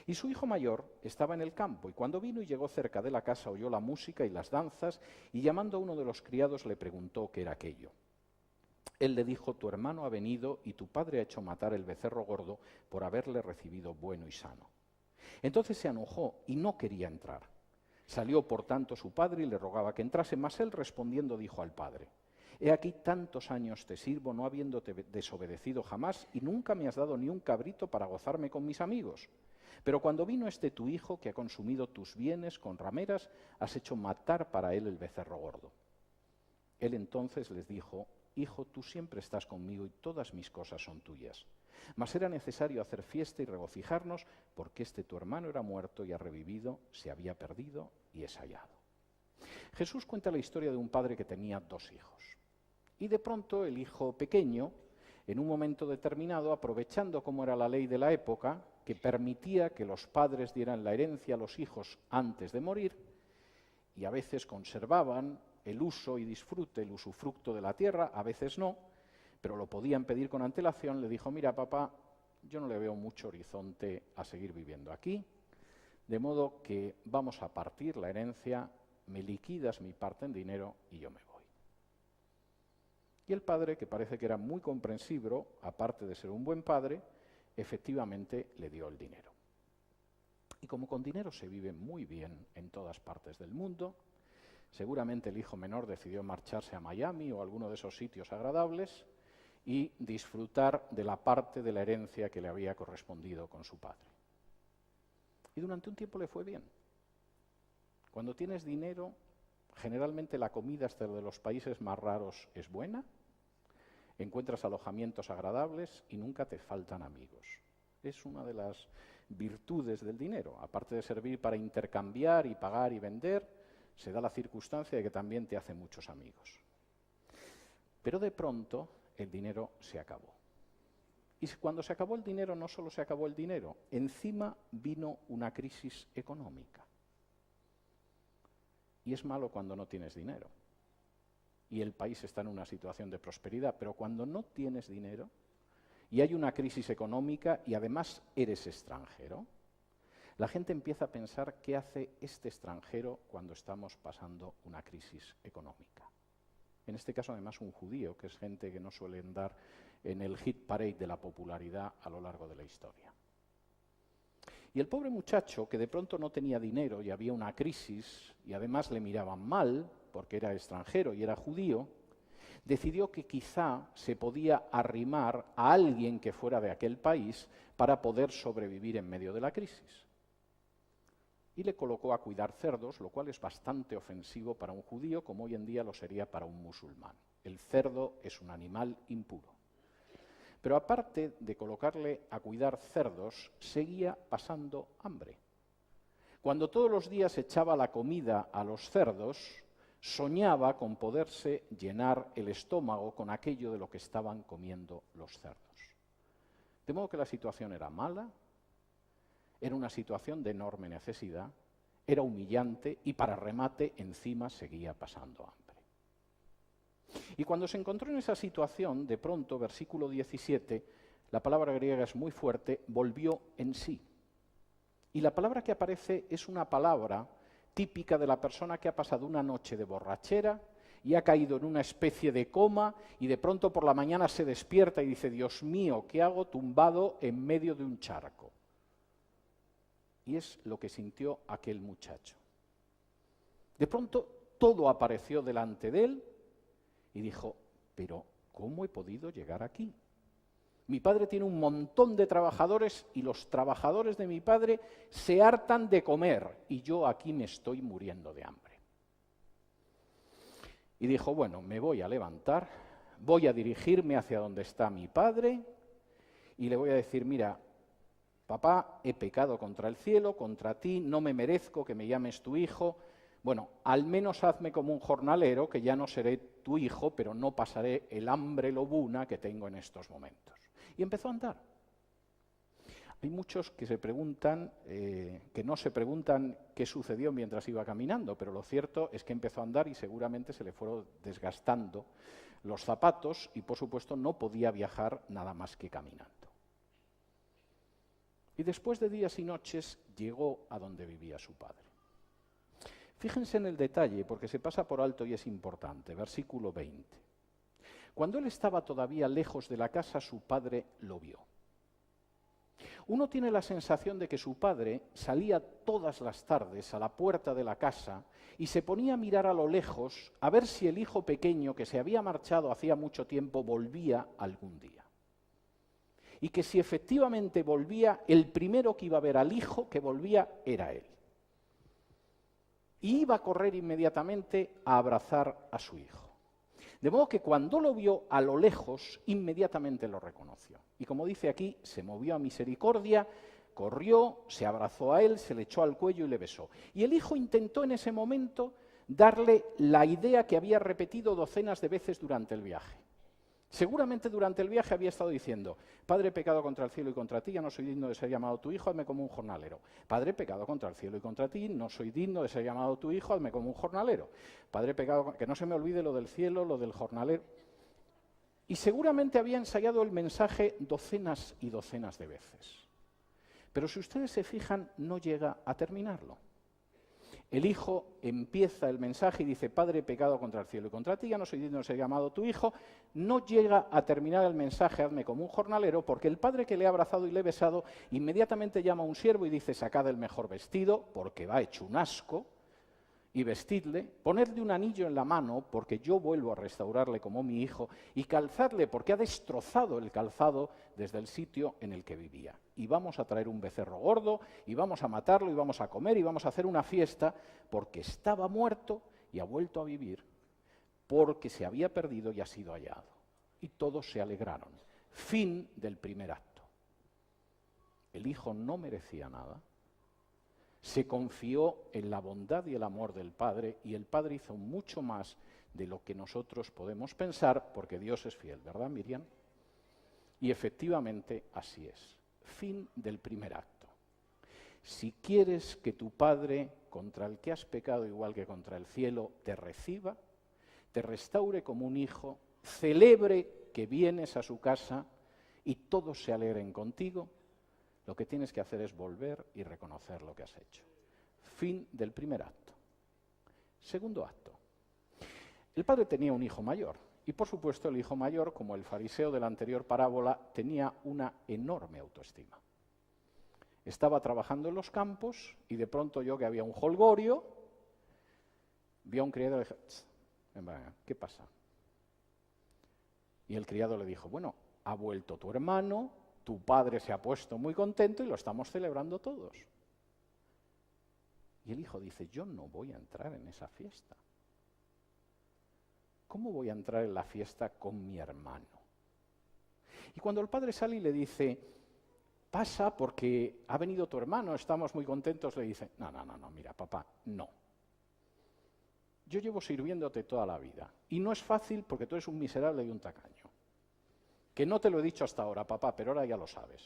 Y su hijo mayor estaba en el campo, y cuando vino y llegó cerca de la casa oyó la música y las danzas, y llamando a uno de los criados le preguntó qué era aquello. Él le dijo, «Tu hermano ha venido y tu padre ha hecho matar el becerro gordo por haberle recibido bueno y sano». Entonces se enojó y no quería entrar. Salió por tanto su padre y le rogaba que entrase, mas él respondiendo dijo al padre, «He aquí tantos años te sirvo, no habiéndote desobedecido jamás, y nunca me has dado ni un cabrito para gozarme con mis amigos. Pero cuando vino este tu hijo, que ha consumido tus bienes con rameras, has hecho matar para él el becerro gordo». Él entonces les dijo, «Hijo, tú siempre estás conmigo y todas mis cosas son tuyas. Mas era necesario hacer fiesta y regocijarnos, porque este tu hermano era muerto y ha revivido, se había perdido y es hallado». Jesús cuenta la historia de un padre que tenía dos hijos. Y de pronto el hijo pequeño, en un momento determinado, aprovechando cómo era la ley de la época, que permitía que los padres dieran la herencia a los hijos antes de morir, y a veces conservaban el uso y disfrute, el usufructo de la tierra, a veces no, pero lo podían pedir con antelación, le dijo, «Mira, papá, yo no le veo mucho horizonte a seguir viviendo aquí, de modo que vamos a partir la herencia, me liquidas mi parte en dinero y yo me voy». Y el padre, que parece que era muy comprensivo, aparte de ser un buen padre, efectivamente le dio el dinero. Y como con dinero se vive muy bien en todas partes del mundo, seguramente el hijo menor decidió marcharse a Miami o a alguno de esos sitios agradables y disfrutar de la parte de la herencia que le había correspondido con su padre. Y durante un tiempo le fue bien. Cuando tienes dinero, generalmente la comida hasta de los países más raros es buena, encuentras alojamientos agradables y nunca te faltan amigos. Es una de las virtudes del dinero. Aparte de servir para intercambiar y pagar y vender, se da la circunstancia de que también te hace muchos amigos. Pero de pronto el dinero se acabó. Y cuando se acabó el dinero, no solo se acabó el dinero, encima vino una crisis económica. Y es malo cuando no tienes dinero y el país está en una situación de prosperidad, pero cuando no tienes dinero y hay una crisis económica y además eres extranjero, la gente empieza a pensar qué hace este extranjero cuando estamos pasando una crisis económica. en este caso además un judío, que es gente que no suele andar en el hit parade de la popularidad a lo largo de la historia. Y el pobre muchacho, que de pronto no tenía dinero y había una crisis, y además le miraban mal, porque era extranjero y era judío, decidió que quizá se podía arrimar a alguien que fuera de aquel país para poder sobrevivir en medio de la crisis. Y le colocó a cuidar cerdos, lo cual es bastante ofensivo para un judío, como hoy en día lo sería para un musulmán. El cerdo es un animal impuro. Pero aparte de colocarle a cuidar cerdos, seguía pasando hambre. Cuando todos los días echaba la comida a los cerdos, soñaba con poderse llenar el estómago con aquello de lo que estaban comiendo los cerdos. De modo que la situación era mala, era una situación de enorme necesidad, era humillante y para remate encima seguía pasando hambre. Y cuando se encontró en esa situación, de pronto, versículo 17, la palabra griega es muy fuerte, volvió en sí. Y la palabra que aparece es una palabra típica de la persona que ha pasado una noche de borrachera y ha caído en una especie de coma y de pronto por la mañana se despierta y dice, Dios mío, ¿qué hago tumbado en medio de un charco? Y es lo que sintió aquel muchacho. De pronto todo apareció delante de él y dijo, pero ¿cómo he podido llegar aquí? Mi padre tiene un montón de trabajadores y los trabajadores de mi padre se hartan de comer y yo aquí me estoy muriendo de hambre. Y dijo, bueno, me voy a levantar, voy a dirigirme hacia donde está mi padre y le voy a decir, mira, papá, he pecado contra el cielo, contra ti, no me merezco que me llames tu hijo. Bueno, al menos hazme como un jornalero, que ya no seré tu hijo, pero no pasaré el hambre lobuna que tengo en estos momentos. Y empezó a andar. Hay muchos que se preguntan, que no se preguntan qué sucedió mientras iba caminando, pero lo cierto es que empezó a andar y seguramente se le fueron desgastando los zapatos y, por supuesto, no podía viajar nada más que caminando. Y después de días y noches llegó a donde vivía su padre. Fíjense en el detalle, porque se pasa por alto y es importante. Versículo 20. Cuando él estaba todavía lejos de la casa, su padre lo vio. Uno tiene la sensación de que su padre salía todas las tardes a la puerta de la casa y se ponía a mirar a lo lejos a ver si el hijo pequeño que se había marchado hacía mucho tiempo volvía algún día. Y que si efectivamente volvía, el primero que iba a ver al hijo que volvía era él. Y iba a correr inmediatamente a abrazar a su hijo. De modo que cuando lo vio a lo lejos, inmediatamente lo reconoció. Y como dice aquí, se movió a misericordia, corrió, se abrazó a él, se le echó al cuello y le besó. Y el hijo intentó en ese momento darle la idea que había repetido docenas de veces durante el viaje. Seguramente durante el viaje había estado diciendo, Padre, he pecado contra el cielo y contra ti, ya no soy digno de ser llamado tu hijo, hazme como un jornalero. Padre, he pecado contra el cielo y contra ti, no soy digno de ser llamado tu hijo, hazme como un jornalero. Padre, he pecado, que no se me olvide lo del cielo, lo del jornalero. Y seguramente había ensayado el mensaje docenas y docenas de veces. Pero si ustedes se fijan, no llega a terminarlo. El hijo empieza el mensaje y dice, Padre, he pecado contra el cielo y contra ti, ya no soy digno de ser llamado tu hijo. No llega a terminar el mensaje, hazme como un jornalero, porque el padre que le ha abrazado y le ha besado, inmediatamente llama a un siervo y dice, sacad el mejor vestido, porque va hecho un asco, y vestidle, ponedle un anillo en la mano, porque yo vuelvo a restaurarle como mi hijo, y calzadle, porque ha destrozado el calzado desde el sitio en el que vivía. Y vamos a traer un becerro gordo, y vamos a matarlo, y vamos a comer, y vamos a hacer una fiesta, porque estaba muerto y ha vuelto a vivir, porque se había perdido y ha sido hallado. Y todos se alegraron. Fin del primer acto. El hijo no merecía nada. Se confió en la bondad y el amor del Padre, y el Padre hizo mucho más de lo que nosotros podemos pensar, porque Dios es fiel, ¿verdad, Miriam? Y efectivamente así es. Fin del primer acto. Si quieres que tu Padre, contra el que has pecado igual que contra el cielo, te reciba, te restaure como un hijo, celebre que vienes a su casa y todos se alegren contigo, lo que tienes que hacer es volver y reconocer lo que has hecho. Fin del primer acto. Segundo acto. El padre tenía un hijo mayor, y por supuesto el hijo mayor, como el fariseo de la anterior parábola, tenía una enorme autoestima. Estaba trabajando en los campos y de pronto oyó que había un jolgorio, vio a un criado y le dijo, ¿qué pasa? Y el criado le dijo, bueno, ha vuelto tu hermano, tu padre se ha puesto muy contento y lo estamos celebrando todos. Y el hijo dice, yo no voy a entrar en esa fiesta. ¿Cómo voy a entrar en la fiesta con mi hermano? Y cuando el padre sale y le dice, pasa porque ha venido tu hermano, estamos muy contentos, le dice, no, mira, papá, no. Yo llevo sirviéndote toda la vida y no es fácil porque tú eres un miserable y un tacaño. Que no te lo he dicho hasta ahora, papá, pero ahora ya lo sabes.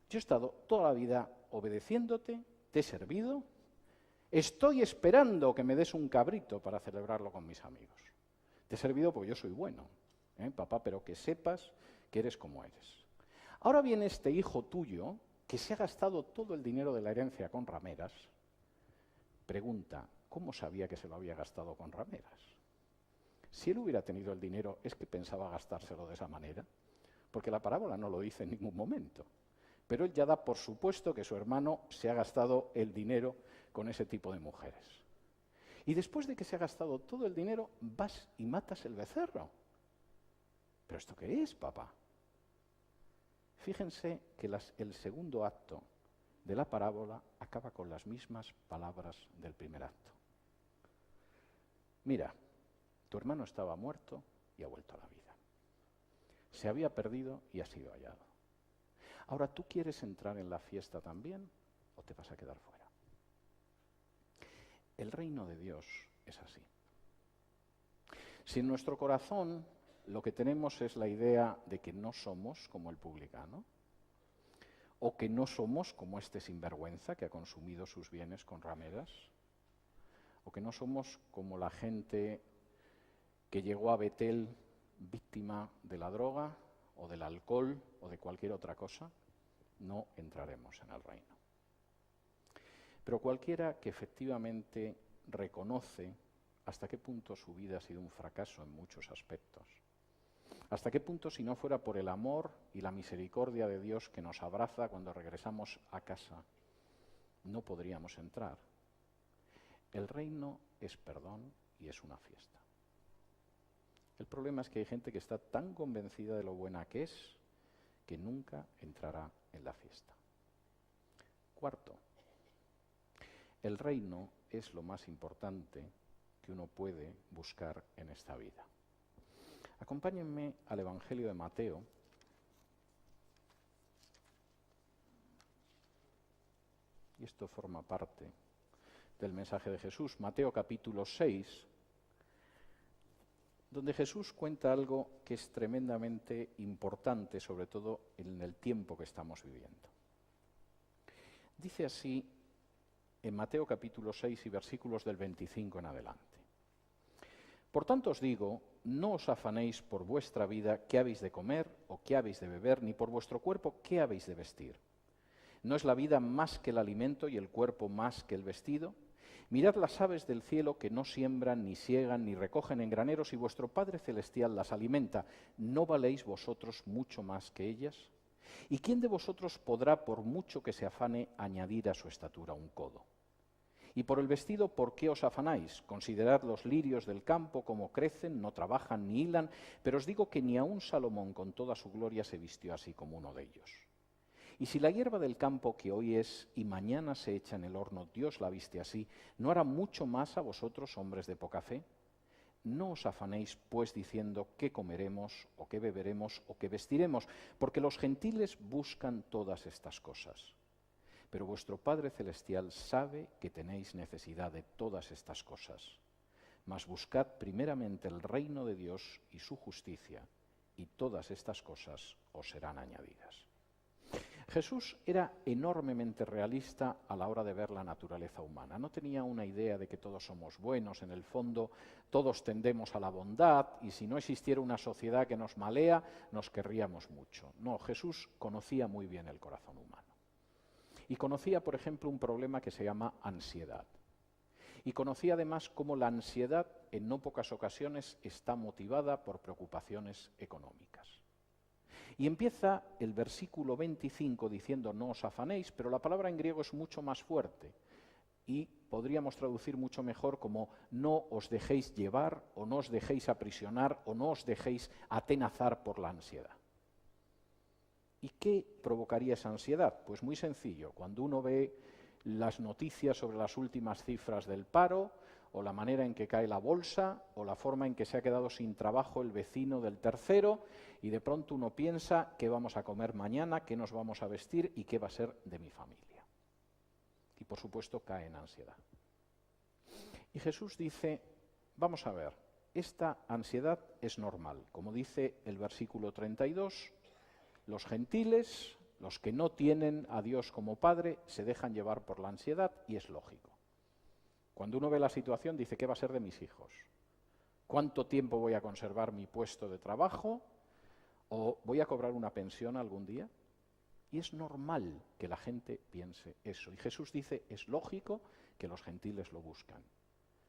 Yo he estado toda la vida obedeciéndote, te he servido, estoy esperando que me des un cabrito para celebrarlo con mis amigos. Te he servido porque yo soy bueno, papá, pero que sepas que eres como eres. Ahora viene este hijo tuyo que se ha gastado todo el dinero de la herencia con rameras. Pregunta, ¿cómo sabía que se lo había gastado con rameras? Si él hubiera tenido el dinero, ¿es que pensaba gastárselo de esa manera? Porque la parábola no lo dice en ningún momento. Pero él ya da por supuesto que su hermano se ha gastado el dinero con ese tipo de mujeres. Y después de que se ha gastado todo el dinero, vas y matas el becerro. ¿Pero esto qué es, papá? Fíjense que el segundo acto de la parábola acaba con las mismas palabras del primer acto. Mira, tu hermano estaba muerto y ha vuelto a la vida. Se había perdido y ha sido hallado. Ahora, ¿tú quieres entrar en la fiesta también o te vas a quedar fuera? El reino de Dios es así. Si en nuestro corazón lo que tenemos es la idea de que no somos como el publicano, o que no somos como este sinvergüenza que ha consumido sus bienes con rameras, o que no somos como la gente que llegó a Betel víctima de la droga o del alcohol o de cualquier otra cosa, no entraremos en el reino. Pero cualquiera que efectivamente reconoce hasta qué punto su vida ha sido un fracaso en muchos aspectos, hasta qué punto, si no fuera por el amor y la misericordia de Dios que nos abraza cuando regresamos a casa, no podríamos entrar. El reino es perdón y es una fiesta. El problema es que hay gente que está tan convencida de lo buena que es, que nunca entrará en la fiesta. Cuarto, el reino es lo más importante que uno puede buscar en esta vida. Acompáñenme al Evangelio de Mateo, y esto forma parte del mensaje de Jesús, Mateo capítulo 6, donde Jesús cuenta algo que es tremendamente importante, sobre todo en el tiempo que estamos viviendo. Dice así en Mateo capítulo 6 y versículos del 25 en adelante. Por tanto os digo, no os afanéis por vuestra vida qué habéis de comer o qué habéis de beber, ni por vuestro cuerpo qué habéis de vestir. ¿No es la vida más que el alimento y el cuerpo más que el vestido? Mirad las aves del cielo que no siembran, ni siegan, ni recogen en graneros, y vuestro Padre Celestial las alimenta. ¿No valéis vosotros mucho más que ellas? ¿Y quién de vosotros podrá, por mucho que se afane, añadir a su estatura un codo? Y por el vestido, ¿por qué os afanáis? Considerad los lirios del campo, cómo crecen, no trabajan ni hilan, pero os digo que ni aun Salomón con toda su gloria se vistió así como uno de ellos. Y si la hierba del campo que hoy es y mañana se echa en el horno, Dios la viste así, ¿no hará mucho más a vosotros, hombres de poca fe? No os afanéis, pues, diciendo qué comeremos, o qué beberemos, o qué vestiremos, porque los gentiles buscan todas estas cosas. Pero vuestro Padre Celestial sabe que tenéis necesidad de todas estas cosas. Mas buscad primeramente el reino de Dios y su justicia, y todas estas cosas os serán añadidas. Jesús era enormemente realista a la hora de ver la naturaleza humana. No tenía una idea de que todos somos buenos, en el fondo todos tendemos a la bondad y si no existiera una sociedad que nos malea, nos querríamos mucho. No, Jesús conocía muy bien el corazón humano. Y conocía, por ejemplo, un problema que se llama ansiedad. Y conocí además cómo la ansiedad en no pocas ocasiones está motivada por preocupaciones económicas. Y empieza el versículo 25 diciendo no os afanéis, pero la palabra en griego es mucho más fuerte y podríamos traducir mucho mejor como no os dejéis llevar o no os dejéis aprisionar o no os dejéis atenazar por la ansiedad. ¿Y qué provocaría esa ansiedad? Pues muy sencillo, cuando uno ve las noticias sobre las últimas cifras del paro, o la manera en que cae la bolsa, o la forma en que se ha quedado sin trabajo el vecino del tercero, y de pronto uno piensa qué vamos a comer mañana, qué nos vamos a vestir y qué va a ser de mi familia. Y por supuesto cae en ansiedad. Y Jesús dice, vamos a ver, esta ansiedad es normal. Como dice el versículo 32, los gentiles, los que no tienen a Dios como Padre, se dejan llevar por la ansiedad y es lógico. Cuando uno ve la situación dice, ¿qué va a ser de mis hijos? ¿Cuánto tiempo voy a conservar mi puesto de trabajo? ¿O voy a cobrar una pensión algún día? Y es normal que la gente piense eso. Y Jesús dice, es lógico que los gentiles lo buscan,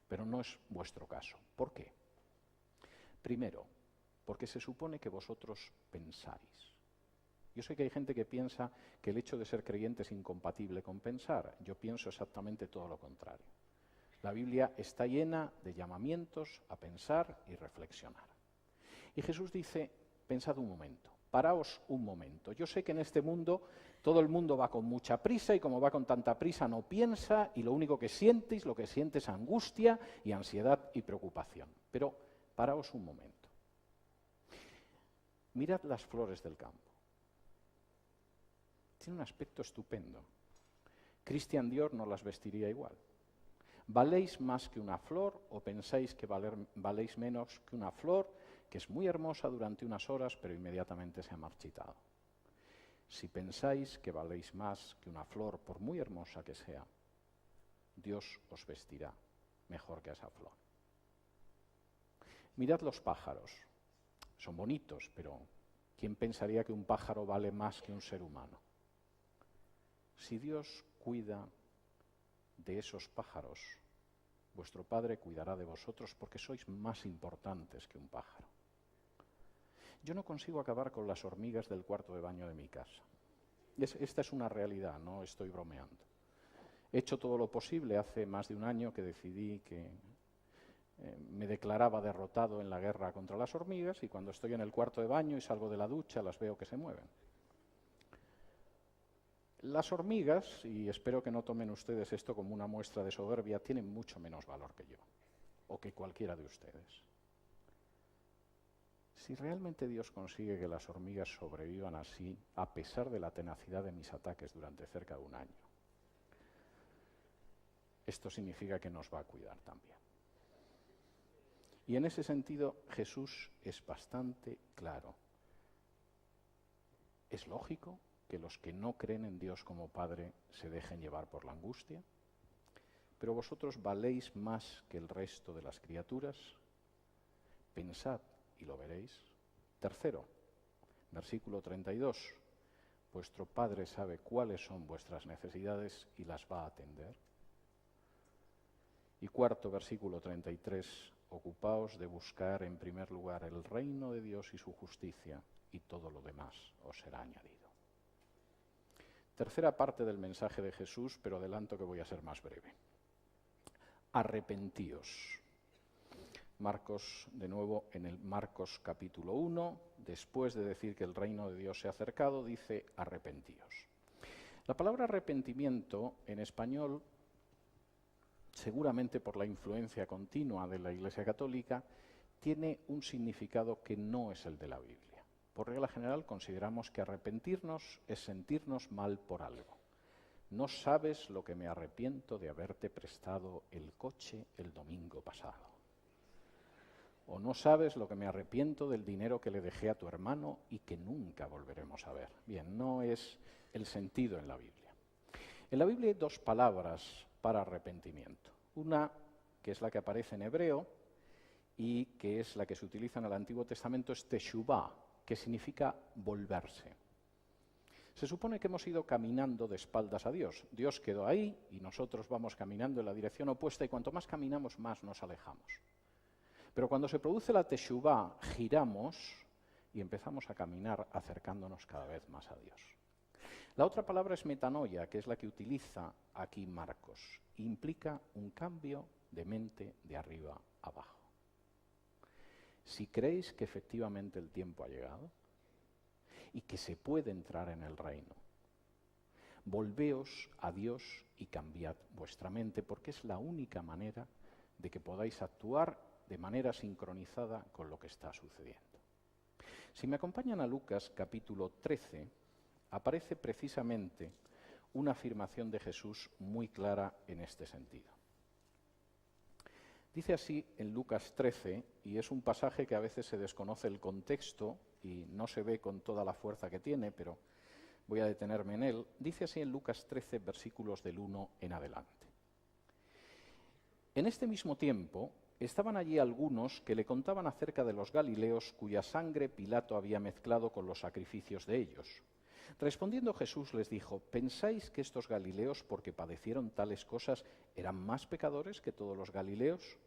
pero no es vuestro caso. ¿Por qué? Primero, porque se supone que vosotros pensáis. Yo sé que hay gente que piensa que el hecho de ser creyente es incompatible con pensar. Yo pienso exactamente todo lo contrario. La Biblia está llena de llamamientos a pensar y reflexionar. Y Jesús dice, pensad un momento, paraos un momento. Yo sé que en este mundo todo el mundo va con mucha prisa y como va con tanta prisa no piensa y lo único que siente es angustia y ansiedad y preocupación. Pero paraos un momento. Mirad las flores del campo. Tiene un aspecto estupendo. Christian Dior no las vestiría igual. ¿Valéis más que una flor o pensáis que valéis menos que una flor que es muy hermosa durante unas horas pero inmediatamente se ha marchitado? Si pensáis que valéis más que una flor, por muy hermosa que sea, Dios os vestirá mejor que esa flor. Mirad los pájaros. Son bonitos, pero ¿quién pensaría que un pájaro vale más que un ser humano? Si Dios cuida de esos pájaros, vuestro Padre cuidará de vosotros porque sois más importantes que un pájaro. Yo no consigo acabar con las hormigas del cuarto de baño de mi casa. Esta es una realidad, no estoy bromeando. He hecho todo lo posible, hace más de un año que decidí que me declaraba derrotado en la guerra contra las hormigas y cuando estoy en el cuarto de baño y salgo de la ducha las veo que se mueven. Las hormigas, y espero que no tomen ustedes esto como una muestra de soberbia, tienen mucho menos valor que yo, o que cualquiera de ustedes. Si realmente Dios consigue que las hormigas sobrevivan así, a pesar de la tenacidad de mis ataques durante cerca de un año, esto significa que nos va a cuidar también. Y en ese sentido, Jesús es bastante claro. Es lógico que los que no creen en Dios como Padre se dejen llevar por la angustia, pero vosotros valéis más que el resto de las criaturas. Pensad y lo veréis. Tercero, versículo 32, vuestro Padre sabe cuáles son vuestras necesidades y las va a atender. Y cuarto, versículo 33, ocupaos de buscar en primer lugar el reino de Dios y su justicia, y todo lo demás os será añadido. Tercera parte del mensaje de Jesús, pero adelanto que voy a ser más breve. Arrepentíos. Marcos, de nuevo, en el Marcos capítulo 1, después de decir que el reino de Dios se ha acercado, dice arrepentíos. La palabra arrepentimiento en español, seguramente por la influencia continua de la Iglesia Católica, tiene un significado que no es el de la Biblia. Por regla general consideramos que arrepentirnos es sentirnos mal por algo. No sabes lo que me arrepiento de haberte prestado el coche el domingo pasado. O no sabes lo que me arrepiento del dinero que le dejé a tu hermano y que nunca volveremos a ver. Bien, no es el sentido en la Biblia. En la Biblia hay dos palabras para arrepentimiento. Una, que es la que aparece en hebreo y que es la que se utiliza en el Antiguo Testamento, es teshuvah, que significa volverse. Se supone que hemos ido caminando de espaldas a Dios. Dios quedó ahí y nosotros vamos caminando en la dirección opuesta y cuanto más caminamos, más nos alejamos. Pero cuando se produce la teshuvá, giramos y empezamos a caminar acercándonos cada vez más a Dios. La otra palabra es metanoia, que es la que utiliza aquí Marcos. Implica un cambio de mente de arriba a abajo. Si creéis que efectivamente el tiempo ha llegado y que se puede entrar en el reino, volveos a Dios y cambiad vuestra mente, porque es la única manera de que podáis actuar de manera sincronizada con lo que está sucediendo. Si me acompañan a Lucas capítulo 13, aparece precisamente una afirmación de Jesús muy clara en este sentido. Dice así en Lucas 13, y es un pasaje que a veces se desconoce el contexto y no se ve con toda la fuerza que tiene, pero voy a detenerme en él. Dice así en Lucas 13, versículos del 1 en adelante. En este mismo tiempo estaban allí algunos que le contaban acerca de los galileos cuya sangre Pilato había mezclado con los sacrificios de ellos. Respondiendo Jesús les dijo: ¿pensáis que estos galileos, porque padecieron tales cosas, eran más pecadores que todos los galileos?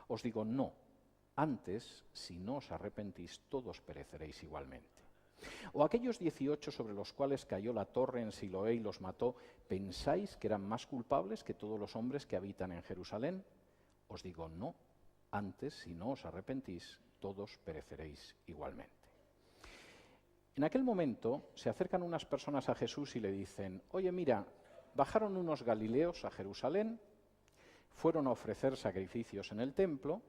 Os digo, no. Antes, si no os arrepentís, todos pereceréis igualmente. O aquellos 18 sobre los cuales cayó la torre en Siloé y los mató, ¿pensáis que eran más culpables que todos los hombres que habitan en Jerusalén? Os digo, no. Antes, si no os arrepentís, todos pereceréis igualmente. En aquel momento se acercan unas personas a Jesús y le dicen: oye, mira, bajaron unos galileos a Jerusalén, fueron a ofrecer sacrificios en el templo,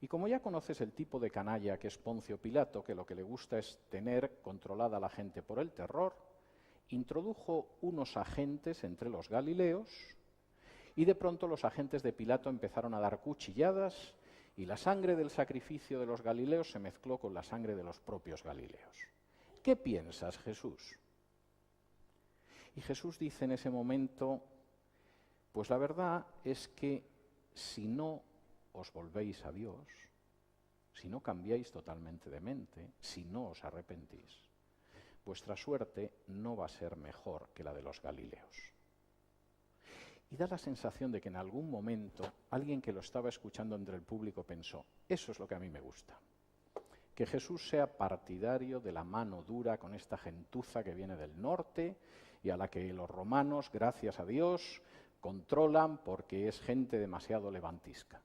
y como ya conoces el tipo de canalla que es Poncio Pilato, que lo que le gusta es tener controlada a la gente por el terror, introdujo unos agentes entre los galileos, y de pronto los agentes de Pilato empezaron a dar cuchilladas, y la sangre del sacrificio de los galileos se mezcló con la sangre de los propios galileos. ¿Qué piensas, Jesús? Y Jesús dice en ese momento: pues la verdad es que si no os volvéis a Dios, si no cambiáis totalmente de mente, si no os arrepentís, vuestra suerte no va a ser mejor que la de los galileos. Y da la sensación de que en algún momento alguien que lo estaba escuchando entre el público pensó: eso es lo que a mí me gusta. Que Jesús sea partidario de la mano dura con esta gentuza que viene del norte y a la que los romanos, gracias a Dios, controlan porque es gente demasiado levantisca.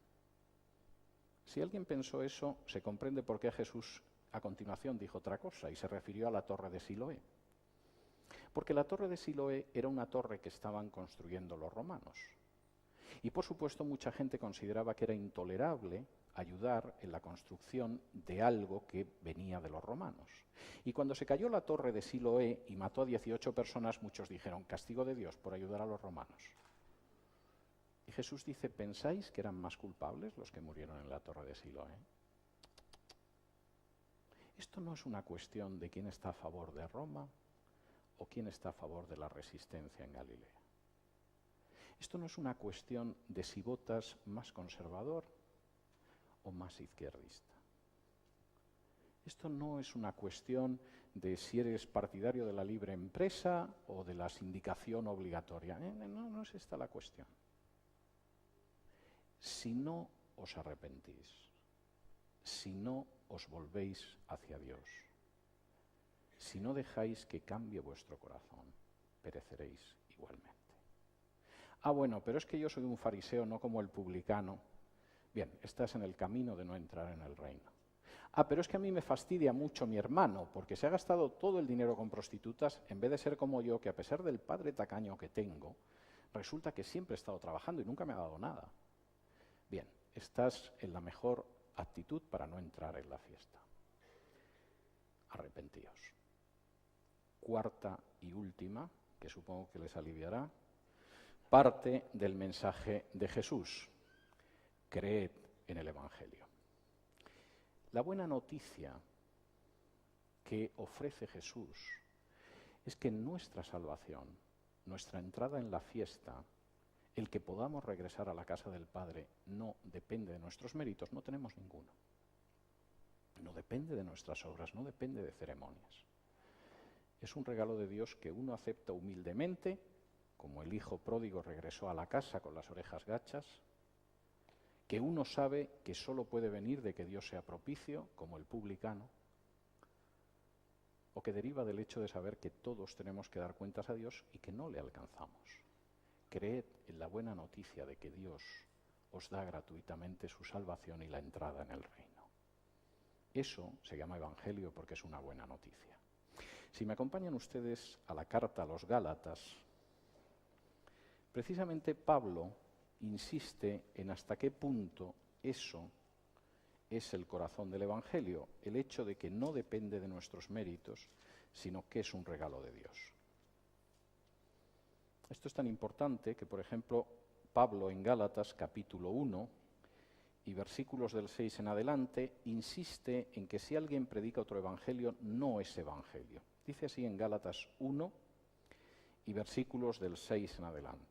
Si alguien pensó eso, se comprende por qué Jesús a continuación dijo otra cosa y se refirió a la torre de Siloé. Porque la torre de Siloé era una torre que estaban construyendo los romanos. Y por supuesto mucha gente consideraba que era intolerable ayudar en la construcción de algo que venía de los romanos. Y cuando se cayó la torre de Siloé y mató a 18 personas, muchos dijeron: castigo de Dios por ayudar a los romanos. Y Jesús dice: ¿pensáis que eran más culpables los que murieron en la torre de Siloé? Esto no es una cuestión de quién está a favor de Roma o quién está a favor de la resistencia en Galilea. Esto no es una cuestión de si votas más conservador o más izquierdista. Esto no es una cuestión de si eres partidario de la libre empresa o de la sindicación obligatoria. No es esta la cuestión. Si no os arrepentís, si no os volvéis hacia Dios, si no dejáis que cambie vuestro corazón, pereceréis igualmente. Bueno, pero es que yo soy un fariseo, no como el publicano. Bien, estás en el camino de no entrar en el reino. Pero es que a mí me fastidia mucho mi hermano, porque se ha gastado todo el dinero con prostitutas, en vez de ser como yo, que a pesar del padre tacaño que tengo, resulta que siempre he estado trabajando y nunca me ha dado nada. Bien, estás en la mejor actitud para no entrar en la fiesta. Arrepentíos. Cuarta y última, que supongo que les aliviará, parte del mensaje de Jesús: creed en el Evangelio. La buena noticia que ofrece Jesús es que nuestra salvación, nuestra entrada en la fiesta, el que podamos regresar a la casa del Padre, no depende de nuestros méritos, no tenemos ninguno. No depende de nuestras obras, no depende de ceremonias. Es un regalo de Dios que uno acepta humildemente, como el hijo pródigo regresó a la casa con las orejas gachas, que uno sabe que solo puede venir de que Dios sea propicio, como el publicano, o que deriva del hecho de saber que todos tenemos que dar cuentas a Dios y que no le alcanzamos. Creed en la buena noticia de que Dios os da gratuitamente su salvación y la entrada en el reino. Eso se llama Evangelio porque es una buena noticia. Si me acompañan ustedes a la carta a los Gálatas, precisamente Pablo insiste en hasta qué punto eso es el corazón del Evangelio, el hecho de que no depende de nuestros méritos, sino que es un regalo de Dios. Esto es tan importante que, por ejemplo, Pablo en Gálatas capítulo 1 y versículos del 6 en adelante insiste en que si alguien predica otro evangelio, no es evangelio. Dice así en Gálatas 1 y versículos del 6 en adelante.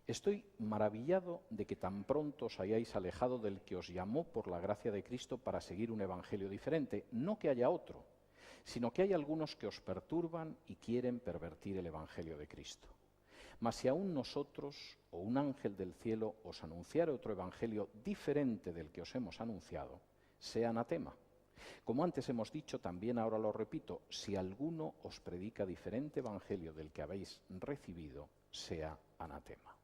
Estoy maravillado de que tan pronto os hayáis alejado del que os llamó por la gracia de Cristo para seguir un evangelio diferente. No que haya otro, sino que hay algunos que os perturban y quieren pervertir el evangelio de Cristo. Mas si aún nosotros o un ángel del cielo os anunciare otro evangelio diferente del que os hemos anunciado, sea anatema. Como antes hemos dicho, también ahora lo repito, si alguno os predica diferente evangelio del que habéis recibido, sea anatema.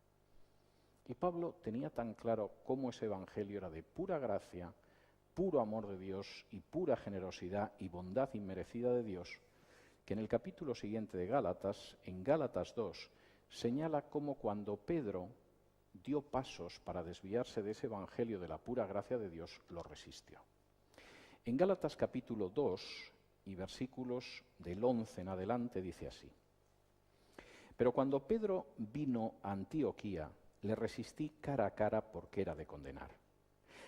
Y Pablo tenía tan claro cómo ese evangelio era de pura gracia, puro amor de Dios y pura generosidad y bondad inmerecida de Dios, que en el capítulo siguiente de Gálatas, en Gálatas 2, señala cómo cuando Pedro dio pasos para desviarse de ese evangelio de la pura gracia de Dios, lo resistió. En Gálatas capítulo 2 y versículos del 11 en adelante dice así: Pero cuando Pedro vino a Antioquía, le resistí cara a cara porque era de condenar.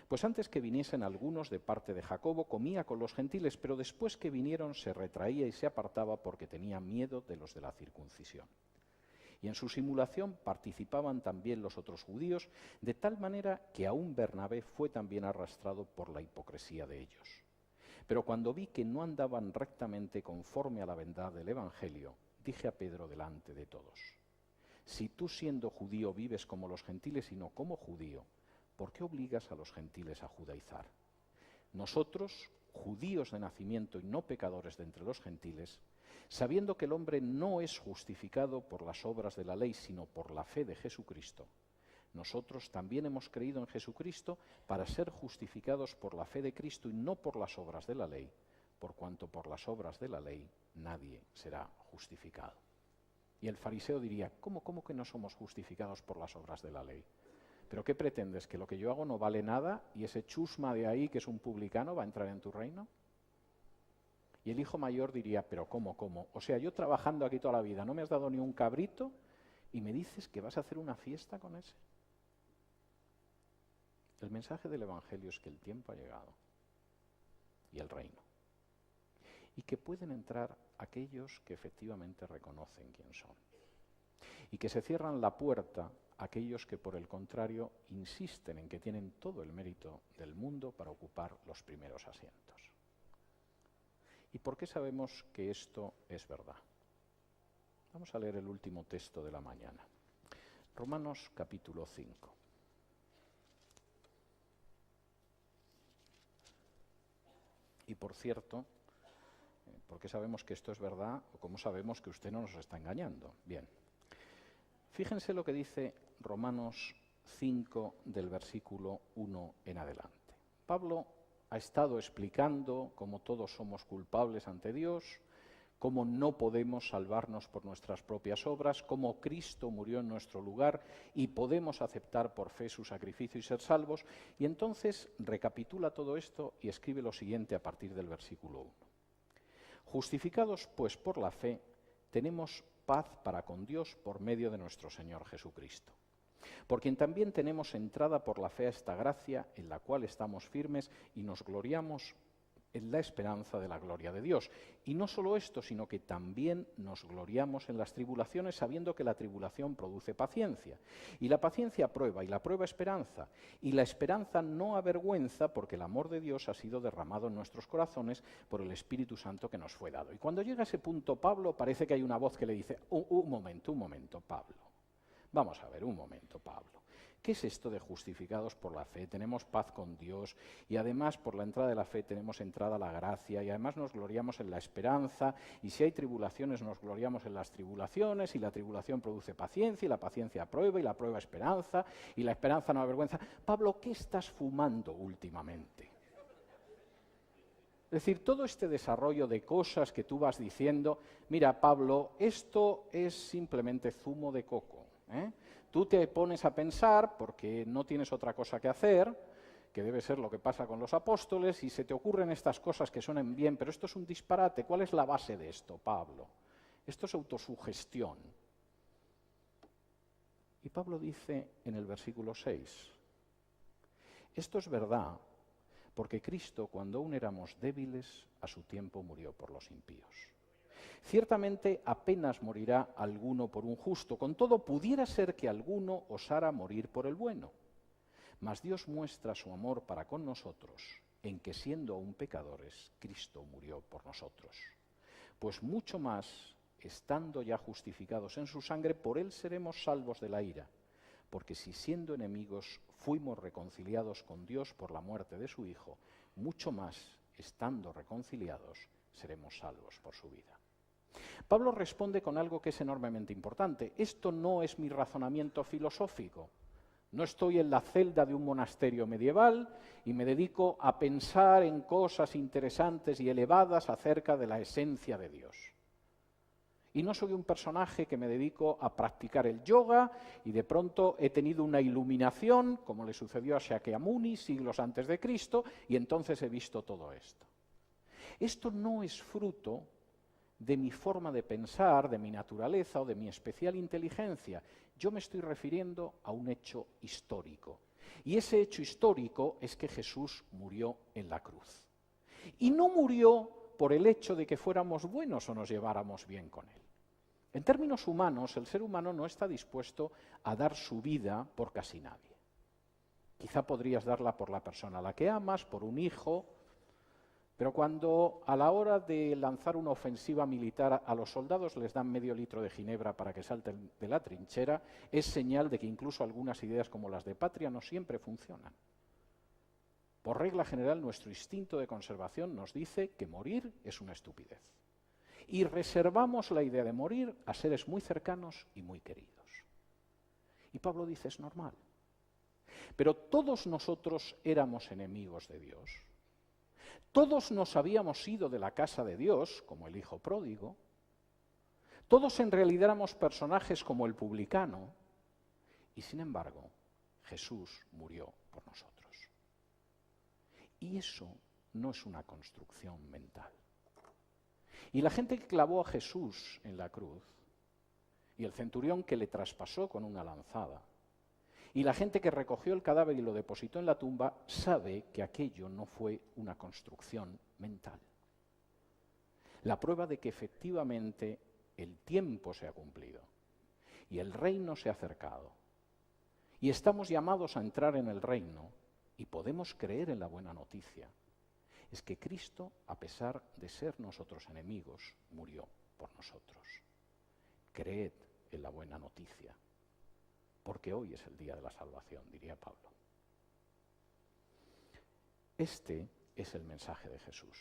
Pues antes que viniesen algunos de parte de Jacobo, comía con los gentiles, pero después que vinieron se retraía y se apartaba porque tenía miedo de los de la circuncisión. Y en su simulación participaban también los otros judíos, de tal manera que aún Bernabé fue también arrastrado por la hipocresía de ellos. Pero cuando vi que no andaban rectamente conforme a la verdad del Evangelio, dije a Pedro delante de todos: si tú siendo judío vives como los gentiles y no como judío, ¿por qué obligas a los gentiles a judaizar? Nosotros, judíos de nacimiento y no pecadores de entre los gentiles, sabiendo que el hombre no es justificado por las obras de la ley, sino por la fe de Jesucristo, nosotros también hemos creído en Jesucristo para ser justificados por la fe de Cristo y no por las obras de la ley, por cuanto por las obras de la ley nadie será justificado. Y el fariseo diría: ¿Cómo que no somos justificados por las obras de la ley? ¿Pero qué pretendes? ¿Que lo que yo hago no vale nada y ese chusma de ahí, que es un publicano, va a entrar en tu reino? Y el hijo mayor diría: ¿pero cómo? O sea, yo trabajando aquí toda la vida, no me has dado ni un cabrito y me dices que vas a hacer una fiesta con ese. El mensaje del Evangelio es que el tiempo ha llegado y el reino. Y que pueden entrar aquellos que efectivamente reconocen quién son. Y que se cierran la puerta a aquellos que, por el contrario, insisten en que tienen todo el mérito del mundo para ocupar los primeros asientos. ¿Y por qué sabemos que esto es verdad? Vamos a leer el último texto de la mañana. Romanos capítulo 5. Y por cierto, ¿por qué sabemos que esto es verdad o cómo sabemos que usted no nos está engañando? Bien, fíjense lo que dice Romanos 5 del versículo 1 en adelante. Pablo ha estado explicando cómo todos somos culpables ante Dios, cómo no podemos salvarnos por nuestras propias obras, cómo Cristo murió en nuestro lugar y podemos aceptar por fe su sacrificio y ser salvos. Y entonces recapitula todo esto y escribe lo siguiente a partir del versículo 1. Justificados pues por la fe, tenemos paz para con Dios por medio de nuestro Señor Jesucristo, por quien también tenemos entrada por la fe a esta gracia en la cual estamos firmes y nos gloriamos en la esperanza de la gloria de Dios. Y no solo esto, sino que también nos gloriamos en las tribulaciones, sabiendo que la tribulación produce paciencia. Y la paciencia prueba, y la prueba esperanza. Y la esperanza no avergüenza, porque el amor de Dios ha sido derramado en nuestros corazones por el Espíritu Santo que nos fue dado. Y cuando llega a ese punto Pablo, parece que hay una voz que le dice, un momento, Pablo. Vamos a ver, un momento, Pablo. ¿Qué es esto de justificados por la fe? Tenemos paz con Dios y además por la entrada de la fe tenemos entrada a la gracia y además nos gloriamos en la esperanza y si hay tribulaciones nos gloriamos en las tribulaciones y la tribulación produce paciencia y la paciencia prueba y la prueba esperanza y la esperanza no avergüenza. Pablo, ¿qué estás fumando últimamente? Es decir, todo este desarrollo de cosas que tú vas diciendo, mira, Pablo, esto es simplemente zumo de coco, ¿eh? Tú te pones a pensar, porque no tienes otra cosa que hacer, que debe ser lo que pasa con los apóstoles, y se te ocurren estas cosas que suenan bien, pero esto es un disparate. ¿Cuál es la base de esto, Pablo? Esto es autosugestión. Y Pablo dice en el versículo 6, esto es verdad, porque Cristo, cuando aún éramos débiles, a su tiempo murió por los impíos. Ciertamente apenas morirá alguno por un justo, con todo pudiera ser que alguno osara morir por el bueno. Mas Dios muestra su amor para con nosotros, en que siendo aún pecadores, Cristo murió por nosotros. Pues mucho más, estando ya justificados en su sangre, por él seremos salvos de la ira. Porque si siendo enemigos fuimos reconciliados con Dios por la muerte de su Hijo, mucho más, estando reconciliados, seremos salvos por su vida. Pablo responde con algo que es enormemente importante. Esto no es mi razonamiento filosófico. No estoy en la celda de un monasterio medieval y me dedico a pensar en cosas interesantes y elevadas acerca de la esencia de Dios. Y no soy un personaje que me dedico a practicar el yoga y de pronto he tenido una iluminación, como le sucedió a Shakyamuni siglos antes de Cristo, y entonces he visto todo esto. Esto no es fruto de mi forma de pensar, de mi naturaleza o de mi especial inteligencia. Yo me estoy refiriendo a un hecho histórico. Y ese hecho histórico es que Jesús murió en la cruz. Y no murió por el hecho de que fuéramos buenos o nos lleváramos bien con él. En términos humanos, el ser humano no está dispuesto a dar su vida por casi nadie. Quizá podrías darla por la persona a la que amas, por un hijo, pero cuando a la hora de lanzar una ofensiva militar a los soldados les dan medio litro de ginebra para que salten de la trinchera, es señal de que incluso algunas ideas como las de patria no siempre funcionan. Por regla general, nuestro instinto de conservación nos dice que morir es una estupidez. Y reservamos la idea de morir a seres muy cercanos y muy queridos. Y Pablo dice, es normal. Pero todos nosotros éramos enemigos de Dios. Todos nos habíamos ido de la casa de Dios, como el hijo pródigo. Todos en realidad éramos personajes como el publicano. Y sin embargo, Jesús murió por nosotros. Y eso no es una construcción mental. Y la gente que clavó a Jesús en la cruz, y el centurión que le traspasó con una lanzada, y la gente que recogió el cadáver y lo depositó en la tumba, sabe que aquello no fue una construcción mental. La prueba de que efectivamente el tiempo se ha cumplido y el reino se ha acercado y estamos llamados a entrar en el reino y podemos creer en la buena noticia, es que Cristo, a pesar de ser nosotros enemigos, murió por nosotros. Creed en la buena noticia, porque hoy es el día de la salvación, diría Pablo. Este es el mensaje de Jesús.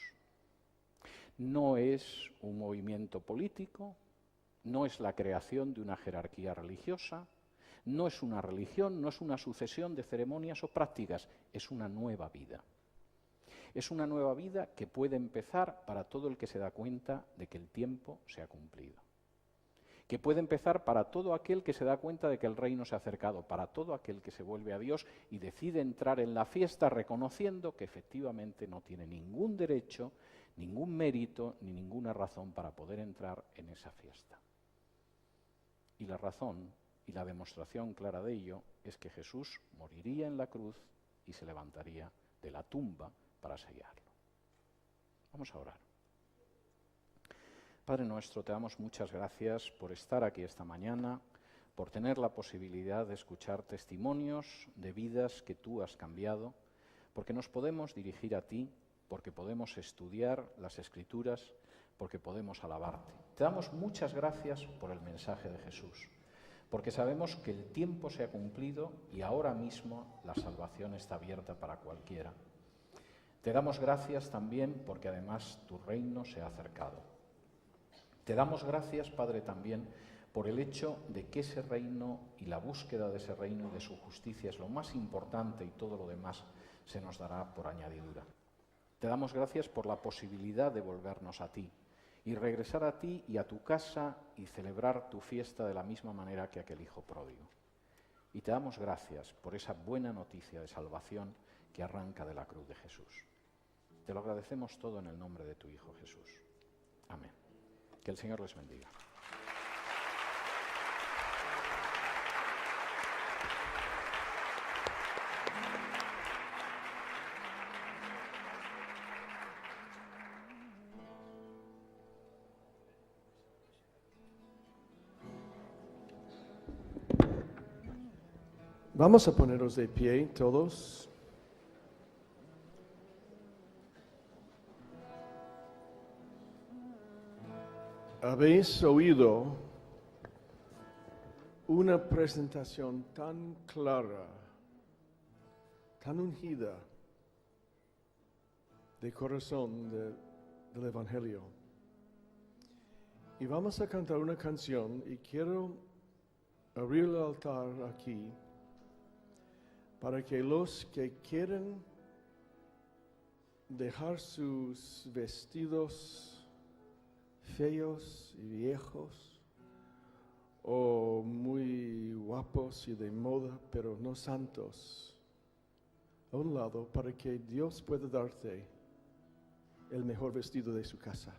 No es un movimiento político, no es la creación de una jerarquía religiosa, no es una religión, no es una sucesión de ceremonias o prácticas, es una nueva vida. Es una nueva vida que puede empezar para todo el que se da cuenta de que el tiempo se ha cumplido. Que puede empezar para todo aquel que se da cuenta de que el reino se ha acercado, para todo aquel que se vuelve a Dios y decide entrar en la fiesta reconociendo que efectivamente no tiene ningún derecho, ningún mérito ni ninguna razón para poder entrar en esa fiesta. Y la razón y la demostración clara de ello es que Jesús moriría en la cruz y se levantaría de la tumba para sellarlo. Vamos a orar. Padre nuestro, te damos muchas gracias por estar aquí esta mañana, por tener la posibilidad de escuchar testimonios de vidas que tú has cambiado, porque nos podemos dirigir a ti, porque podemos estudiar las Escrituras, porque podemos alabarte. Te damos muchas gracias por el mensaje de Jesús, porque sabemos que el tiempo se ha cumplido y ahora mismo la salvación está abierta para cualquiera. Te damos gracias también porque además tu reino se ha acercado. Te damos gracias, Padre, también por el hecho de que ese reino y la búsqueda de ese reino y de su justicia es lo más importante y todo lo demás se nos dará por añadidura. Te damos gracias por la posibilidad de volvernos a ti y regresar a ti y a tu casa y celebrar tu fiesta de la misma manera que aquel hijo pródigo. Y te damos gracias por esa buena noticia de salvación que arranca de la cruz de Jesús. Te lo agradecemos todo en el nombre de tu Hijo Jesús. Amén. Que el Señor les bendiga. Vamos a ponernos de pie todos. Habéis oído una presentación tan clara, tan ungida de corazón del Evangelio. Y vamos a cantar una canción y quiero abrir el altar aquí para que los que quieren dejar sus vestidos feos y viejos o muy guapos y de moda, pero no santos, a un lado para que Dios pueda darte el mejor vestido de su casa.